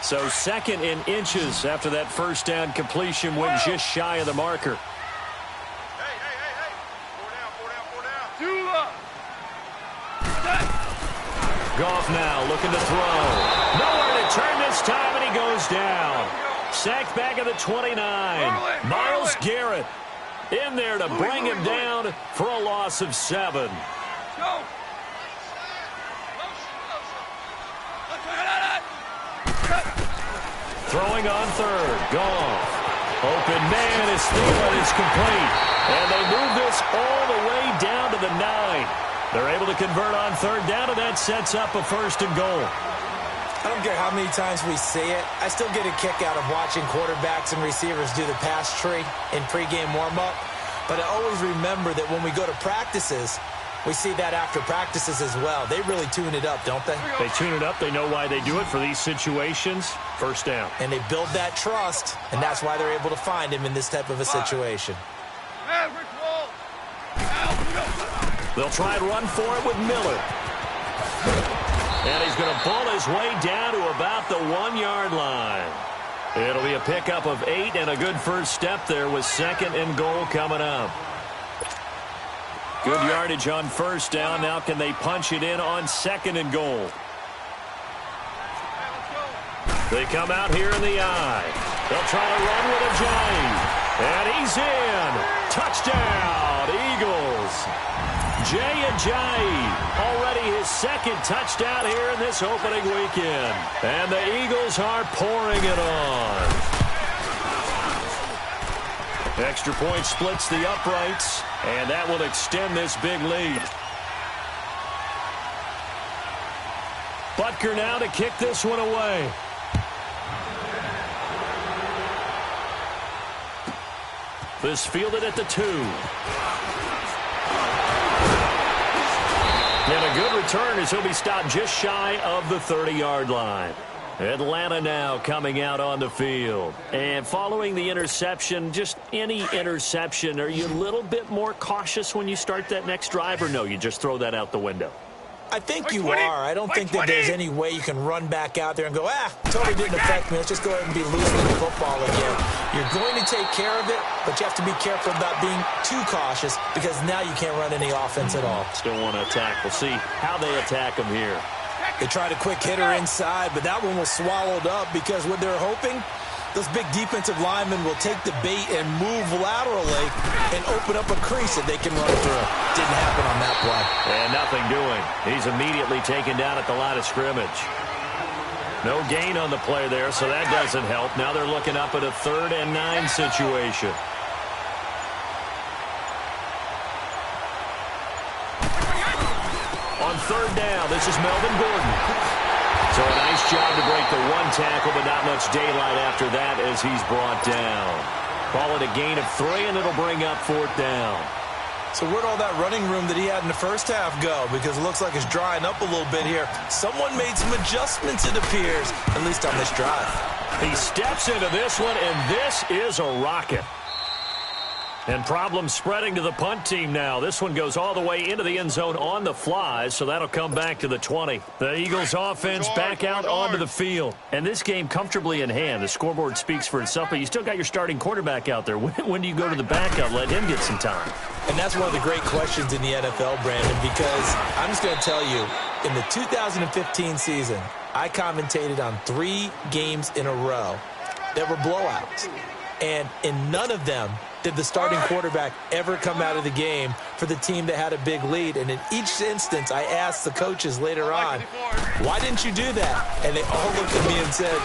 Speaker 2: So second in inches after that first down completion went just shy of the marker.
Speaker 3: Hey. 4 down. 2 up.
Speaker 2: Goff now looking to throw. Nowhere to turn this time, and he goes down. Sacked back at the 29. Myles Garrett in there to bring him down for a loss of 7.
Speaker 3: Go.
Speaker 2: Throwing on third. Goff. Open man is Thielen is complete. And they move this all the way down to the 9. They're able to convert on third down, and that sets up a first and goal.
Speaker 4: I don't care how many times we see it. I still get a kick out of watching quarterbacks and receivers do the pass tree in pregame warm-up. But I always remember that when we go to practices, we see that after practices as well. They really tune it up, don't they?
Speaker 2: They tune it up. They know why they do it for these situations. First down.
Speaker 4: And they build that trust, and that's why they're able to find him in this type of a situation.
Speaker 2: They'll try and run for it with Miller. And he's going to pull his way down to about the 1-yard line. It'll be a pickup of 8 and a good first step there with second and goal coming up. Good yardage on first down. Now can they punch it in on second and goal? They come out here in the eye. They'll try to run with Ajayi. And he's in. Touchdown, Eagles. Jay Ajayi, already his second touchdown here in this opening weekend. And the Eagles are pouring it on. Extra point splits the uprights, and that will extend this big lead. Butker now to kick this one away. This fielded at the 2. And a good return as he'll be stopped just shy of the 30-yard line. Atlanta now coming out on the field. And following the interception, just any interception, are you a little bit more cautious when you start that next drive, or no, you just throw that out the window?
Speaker 4: I think you are. I don't think that there's any way you can run back out there and go, totally didn't affect me. Let's just go ahead and be losing the football again. You're going to take care of it, but you have to be careful about being too cautious because now you can't run any offense at all.
Speaker 2: Still want to attack. We'll see how they attack him here.
Speaker 4: They tried a quick hitter inside, but that one was swallowed up because what they're hoping, those big defensive linemen will take the bait and move laterally and open up a crease that they can run through. Didn't happen on that play.
Speaker 2: And nothing doing. He's immediately taken down at the line of scrimmage. No gain on the play there, so that doesn't help. Now they're looking up at a 3rd and 9 situation. On third down, this is Melvin Gordon. So a nice job to break the 1 tackle, but not much daylight after that as he's brought down. Call it a gain of 3, and it'll bring up 4th down.
Speaker 4: So where'd all that running room that he had in the first half go? Because it looks like it's drying up a little bit here. Someone made some adjustments, it appears, at least on this drive.
Speaker 2: He steps into this one, and this is a rocket. And problems spreading to the punt team now. This one goes all the way into the end zone on the fly, so that'll come back to the 20. The Eagles offense back out onto the field. And this game comfortably in hand. The scoreboard speaks for itself, but you still got your starting quarterback out there. When do you go to the backup, let him get some time?
Speaker 4: And that's one of the great questions in the NFL, Brandon, because I'm just going to tell you, in the 2015 season, I commentated on 3 games in a row that were blowouts. And in none of them did the starting quarterback ever come out of the game for the team that had a big lead. And in each instance, I asked the coaches later on, why didn't you do that? And they all looked at me and said,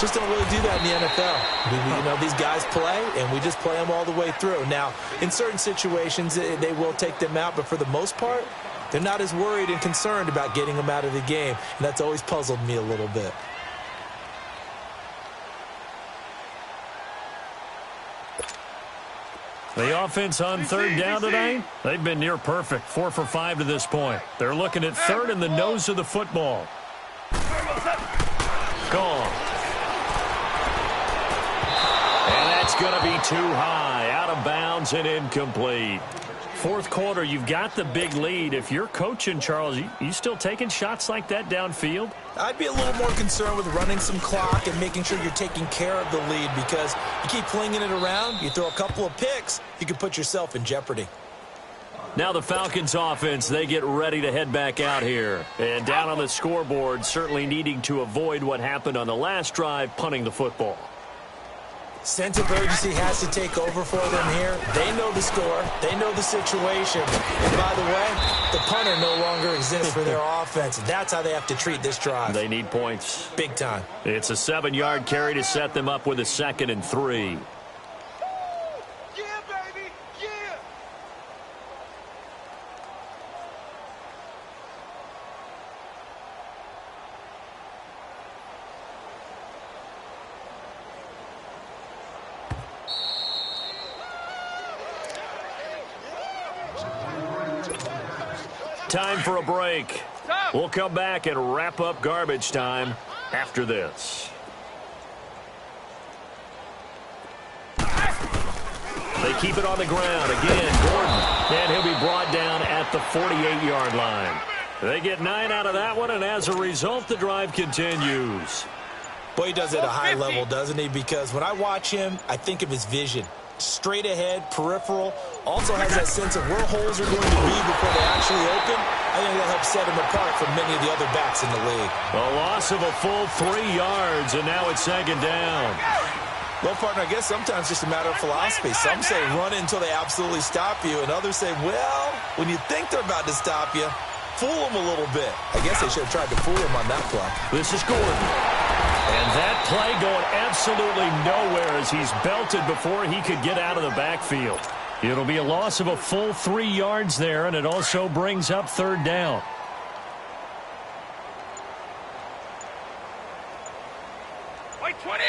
Speaker 4: just don't really do that in the NFL. These guys play, and we just play them all the way through. Now, in certain situations, they will take them out, but for the most part, They're not as worried and concerned about getting him out of the game, and that's always puzzled me a little bit.
Speaker 2: The offense on third down tonight, they've been near perfect, 4 for 5 to this point. They're looking at third in the nose of the football. Gone. And that's going to be too high, out of bounds and incomplete. Fourth quarter, you've got the big lead. If you're coaching, Charles, you still taking shots like that downfield?
Speaker 4: I'd be a little more concerned with running some clock and making sure you're taking care of the lead, because you keep flinging it around, you throw a couple of picks, you can put yourself in jeopardy.
Speaker 2: Now the Falcons offense, they get ready to head back out here. And down on the scoreboard, certainly needing to avoid what happened on the last drive, punting the football.
Speaker 4: Sense of urgency has to take over for them here. They know the score. They know the situation. And by the way, the punter no longer exists for their offense. That's how they have to treat this drive.
Speaker 2: They need points.
Speaker 4: Big time.
Speaker 2: It's a 7-yard carry to set them up with a 2nd and 3.
Speaker 3: Yeah, baby, yeah.
Speaker 2: Time for a break. We'll come back and wrap up garbage time after this. They keep it on the ground. Again, Gordon. And he'll be brought down at the 48-yard line. They get 9 out of that one, and as a result, the drive continues.
Speaker 4: Boy, he does it at a high level, doesn't he? Because when I watch him, I think of his vision. Straight ahead, peripheral, also has that sense of where holes are going to be before they actually open. I think that helps set him apart from many of the other backs in the league.
Speaker 2: A loss of a full 3 yards, and now it's 2nd down.
Speaker 4: Well, partner, I guess sometimes it's just a matter of philosophy. Some say run until they absolutely stop you, and others say, well, when you think they're about to stop you, fool them a little bit. I guess they should have tried to fool him on that play.
Speaker 2: This is Gordon. And that play going absolutely nowhere as he's belted before he could get out of the backfield. It'll be a loss of a full 3 yards there, and it also brings up 3rd down.
Speaker 3: Wait, 20.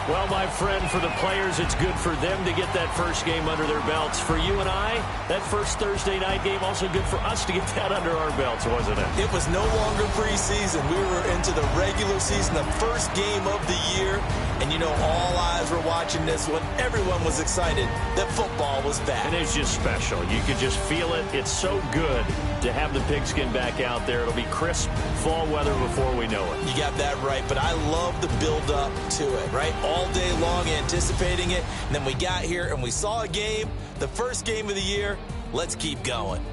Speaker 2: Well, my friend, for the players, it's good for them to get that first game under their belts. For you and I, that first Thursday night game, also good for us to get that under our belts, wasn't it?
Speaker 4: It was no longer preseason. We were into the regular season, the first game of the year. And, you know, all eyes were watching this one. Everyone was excited that football was back.
Speaker 2: And it's just special. You could just feel it. It's so good to have the pigskin back out there. It'll be crisp fall weather before we know it.
Speaker 4: You got that right, but I love the build-up to it, right? All day long anticipating it, and then we got here and we saw a game, the first game of the year. Let's keep going.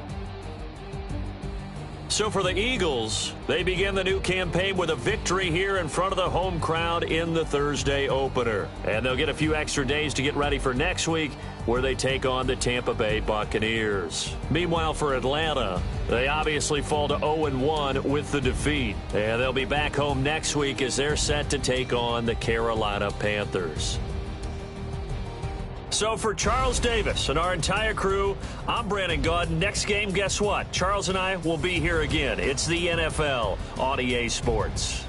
Speaker 2: So for the Eagles, they begin the new campaign with a victory here in front of the home crowd in the Thursday opener. And they'll get a few extra days to get ready for next week, where they take on the Tampa Bay Buccaneers. Meanwhile, for Atlanta, they obviously fall to 0-1 with the defeat. And they'll be back home next week as they're set to take on the Carolina Panthers. So for Charles Davis and our entire crew, I'm Brandon Gaudin. Next game, guess what? Charles and I will be here again. It's the NFL on EA Sports.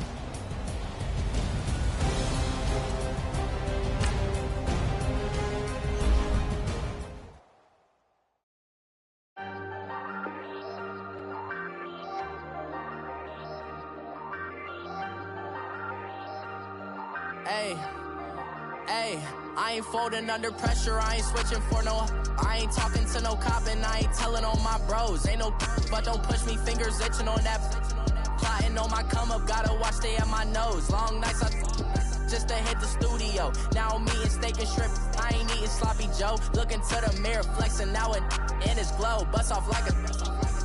Speaker 5: I ain't folding under pressure, I ain't switching for no. I ain't talking to no cop and I ain't telling on my bros. Ain't no but don't push me, fingers itching on that. Plotting on my come up, gotta watch stay at my nose. Long nights I just to hit the studio. Now I'm eating steak and shrimp, I ain't eating sloppy Joe. Looking to the mirror, flexing now and in his glow. Bust off like a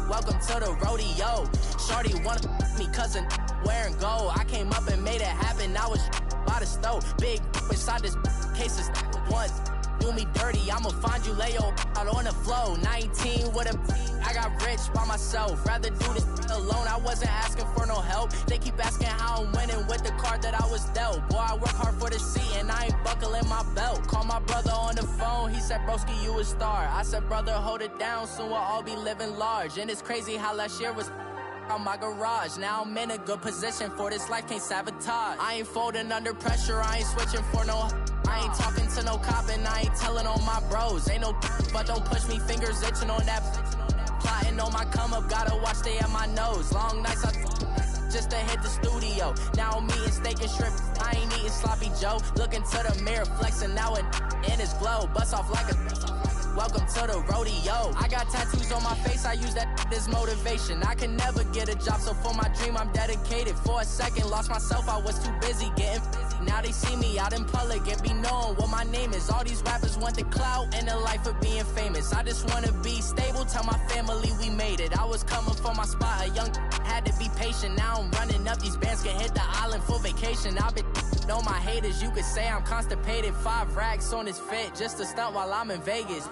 Speaker 5: welcome to the rodeo. Shorty wanna me cousin wearing gold. I came up and made it happen, now it's by the stove. Big inside this case is once. Do me dirty, I'ma find you, lay your out on the flow. 19 with a I got rich by myself. Rather do this alone, I wasn't asking for no help. help. They keep asking how I'm winning with the card that I was dealt. Boy, I work hard for the seat and I ain't buckling my belt. Call my brother on the phone, he said, broski, you a star. I said, brother, hold it down, soon we'll all be living large. And it's crazy how last year was on my garage. Now I'm in a good position for this life, can't sabotage. I ain't folding under pressure, I ain't switching for no. I ain't talking to no cop and I ain't telling on my bros. Ain't no but don't push me, fingers itching on that. Plotting on my come up, gotta watch they at my nose. Long nights I just to hit the studio. Now I'm eating steak and shrimp, I ain't eating sloppy Joe. Looking to the mirror, flexing now it in his glow. Bust off like a welcome to the rodeo. I got tattoos on my face, I use that as motivation. I can never get a job, so for my dream I'm dedicated. For a second, lost myself, I was too busy getting now they see me out in public and be knowing what my name is. All these rappers want the clout and the life of being famous. I just wanna be stable, tell my family we made it. I was coming for my spot, a young had to be patient. Now I'm running up, these bands can hit the island for vacation. I've been know my haters, you could say I'm constipated. 5 racks on his fit, just to stunt while I'm in Vegas.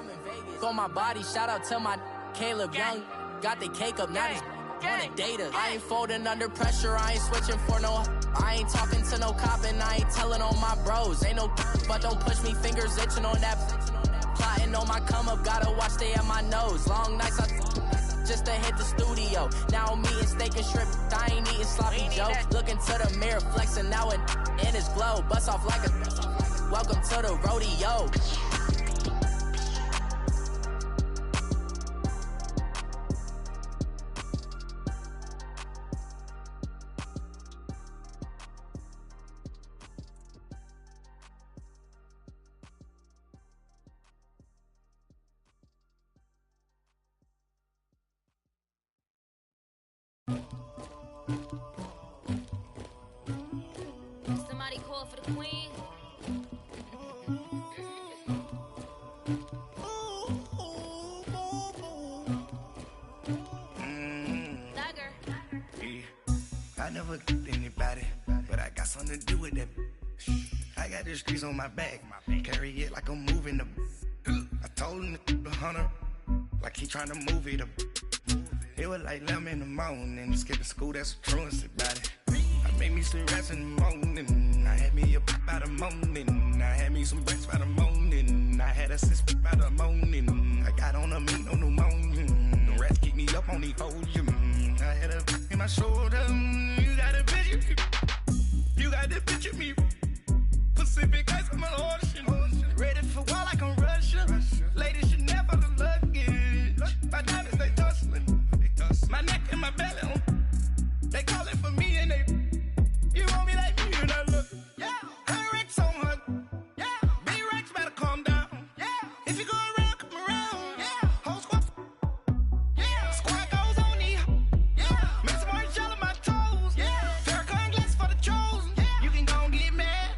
Speaker 5: On my body, shout out to my Caleb Young. Got the cake up, now he's on the data. I ain't folding under pressure, I ain't switching for no. I ain't talking to no cop and I ain't telling on my bros. Ain't no but don't push me, fingers itching on that. Plotting on my come up, gotta watch they at my nose. Long nights I just to hit the studio. Now I'm eating steak and shrimp, I ain't eating sloppy Joe. Looking to the mirror, flexing now it in his glow. Bust off like a welcome to the rodeo.
Speaker 6: Somebody call for the queen.
Speaker 7: I never killed anybody, but I got something to do with that. I got the streets on my back, carry it like I'm moving the. I told him the hunter, like he trying to move it up. It was like 11 in the morning, skipping school, that's a truancy about it. I made me some rats in the morning, I had me up by the morning. I had me some breaks by the morning, I had a sis by the morning. I got on a meat, no pneumonia, the rats keep me up on the podium. I had a in my shoulder, you got a picture, you got the picture me. Pacific ice on my ocean, ready for war like I'm Russia. Ladies should never the luggage, my diamonds they tussling. My neck and my belly on. They calling for me and they. You want me like me and I look. Yeah. Her Rex on her. Yeah. Big Rex better calm down. Yeah. If you go around, come around. Yeah. Whole squad. Yeah. Squad goes on me. Yeah. Make some orange gel on my toes. Yeah. Farrakhan glass for the chosen. Yeah. You can go and get mad.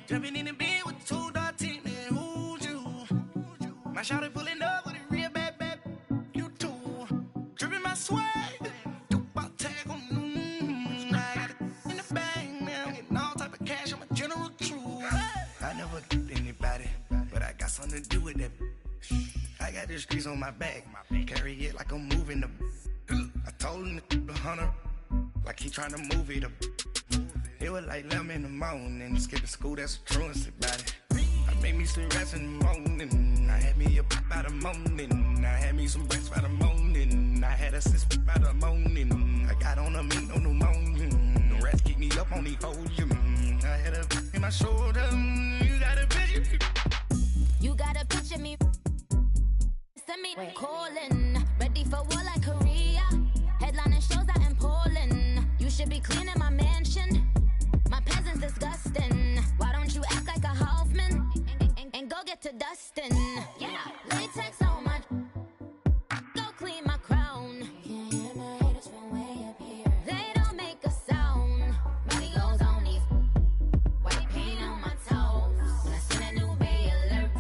Speaker 7: Jumping in the bed with 2 dark teeth, man. Who's you? My shawty pulling up with a real bad. You too. Dripping my swag. Something to do with that. I got the streets on my back, carry it like I'm moving the. I told him the hunter, like he trying to move it up. It was like 11 in the morning, skipping school, that's a truancy about it. I made me some rats in the morning, I had me up by the morning. I had me some breaks by the morning, I had a sis by the morning. I got on a meat, no pneumonia, the rats keep me up on the podium. I had a in my shoulder, you got a picture.
Speaker 6: You gotta picture me. Send me calling. Ready for war like Korea. Headlining shows out in Poland. You should be cleaning my mansion. My peasants disgusting. Why don't you act like a Hoffman and go get to dustin'? Yeah, latex on my. Go clean my crown. Can't hear my haters from way up here. They don't make a sound. Money goes on these. White paint on my toes. When I see that new Bay alert.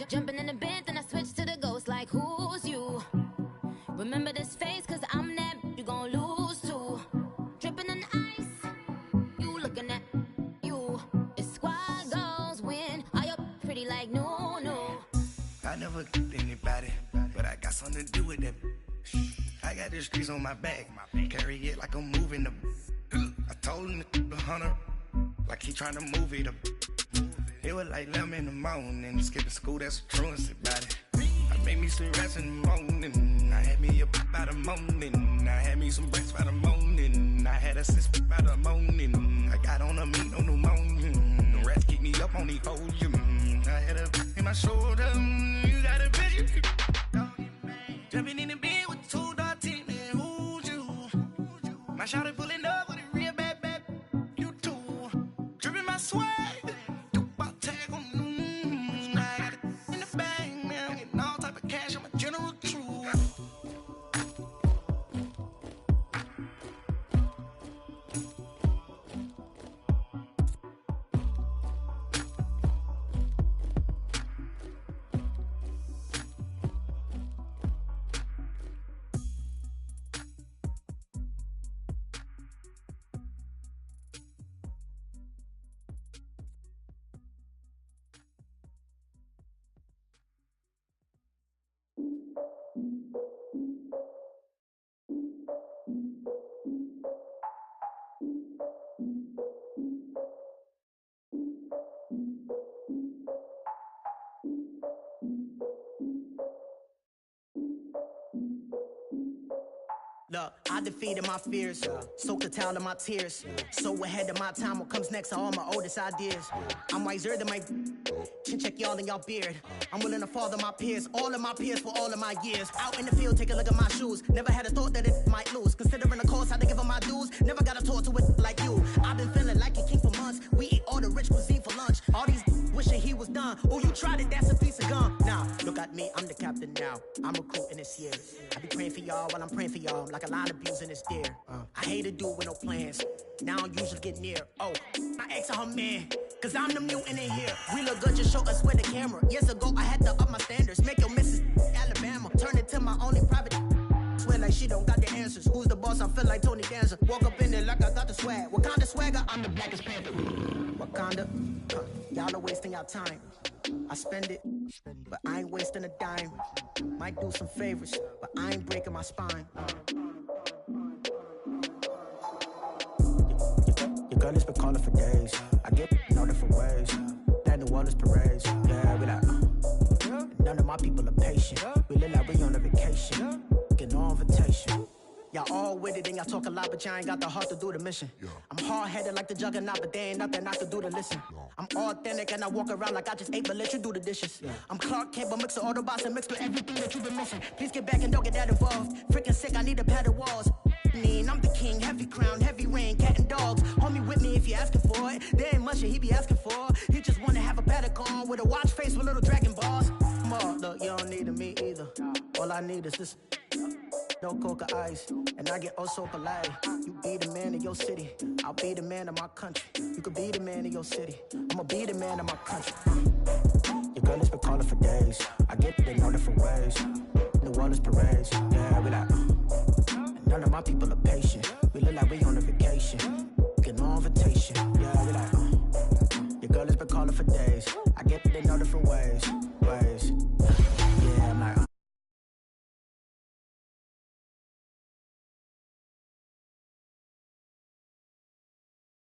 Speaker 6: Jumping in the bed, then I switch to the ghost like who's you? Remember this face, cause I'm that you gon' lose too. Dripping in ice, you looking at you. It's squad goals win, are you pretty like no?
Speaker 7: I never killed anybody, but I got something to do with that. I got the streets on my back. Carry it like I'm moving the. I told him the hunter, like he trying to move it up. It was like 11 in the morning, skipping school, that's a truancy about it. I made me some rest in the morning. I had me up by the morning. I had me some breakfast by the morning. I had a sis by the morning. I got on a meat, no pneumonia. The rats keep me up on the podium. I had a in my shoulder. You got a bitch. Jumping in the bed with 2 dark teeth, man. Who's you? My shawty pulling up with a real bad. You too. Dripping my swag.
Speaker 8: Look, I defeated my fears, soaked a towel in my tears. So ahead of my time, what comes next are all my oldest ideas. I'm wiser than my chin check y'all in y'all beard. I'm willing to father my peers, all of my peers for all of my years. Out in the field, take a look at my shoes. Never had a thought that it might lose. Considering the cost, I had to give up my dues. Never got a talk to it like you. I've been feeling like a king for months. We eat all the rich cuisine for lunch. All these wishing he was done. Oh, you tried it, that's a piece of gum. Now, look at me, I'm the captain now. I'm recruiting this year. I be praying for y'all while I'm praying for y'all. I'm like a line of abusing this deer. I hate to do it with no plans. Now I usually get near. Oh, my ex and her man. Cause I'm the mutant in here. We look good, just show us with the camera. Years ago, I had to up my standards. Make your missus Alabama. Turn it to my only private. Swear like she don't got the answers. Who's the boss? I feel like Tony Danza. Walk up in there like I got the swag. What kind of swagger? I'm the blackest panther. Wakanda. Y'all are wasting your time. I spend it, but I ain't wasting a dime. Might do some favors, but I ain't breaking my spine. Your girl has been calling for days. I get no different ways. That New Orleans parades. Yeah, we like, none of my people are patient. We look like we on a vacation. Get no invitation. Y'all all with it and y'all talk a lot, but y'all ain't got the heart to do the mission. I'm hard-headed like the juggernaut, but there ain't nothing I can do to listen. I'm authentic and I walk around like I just ate, but let you do the dishes. I'm Clark Kent, but mix the Autobots and mix with everything that you've been missing. Please get back and don't get that involved. Freaking sick, I need a padded walls. I'm the king, heavy crown, heavy rain, cat and dogs. Homie with me if you're asking for it. There ain't much that he be asking for. He just wanna have a paddock on with a watch face with little dragon balls. Look, you don't need me either. All I need is this. No coca ice, and I get oh so polite. You be the man of your city, I'll be the man of my country. You could be the man of your city, I'ma be the man of my country. Your girl has been calling for days. I get it in all different ways. New Orleans parades, yeah, we like. None of my people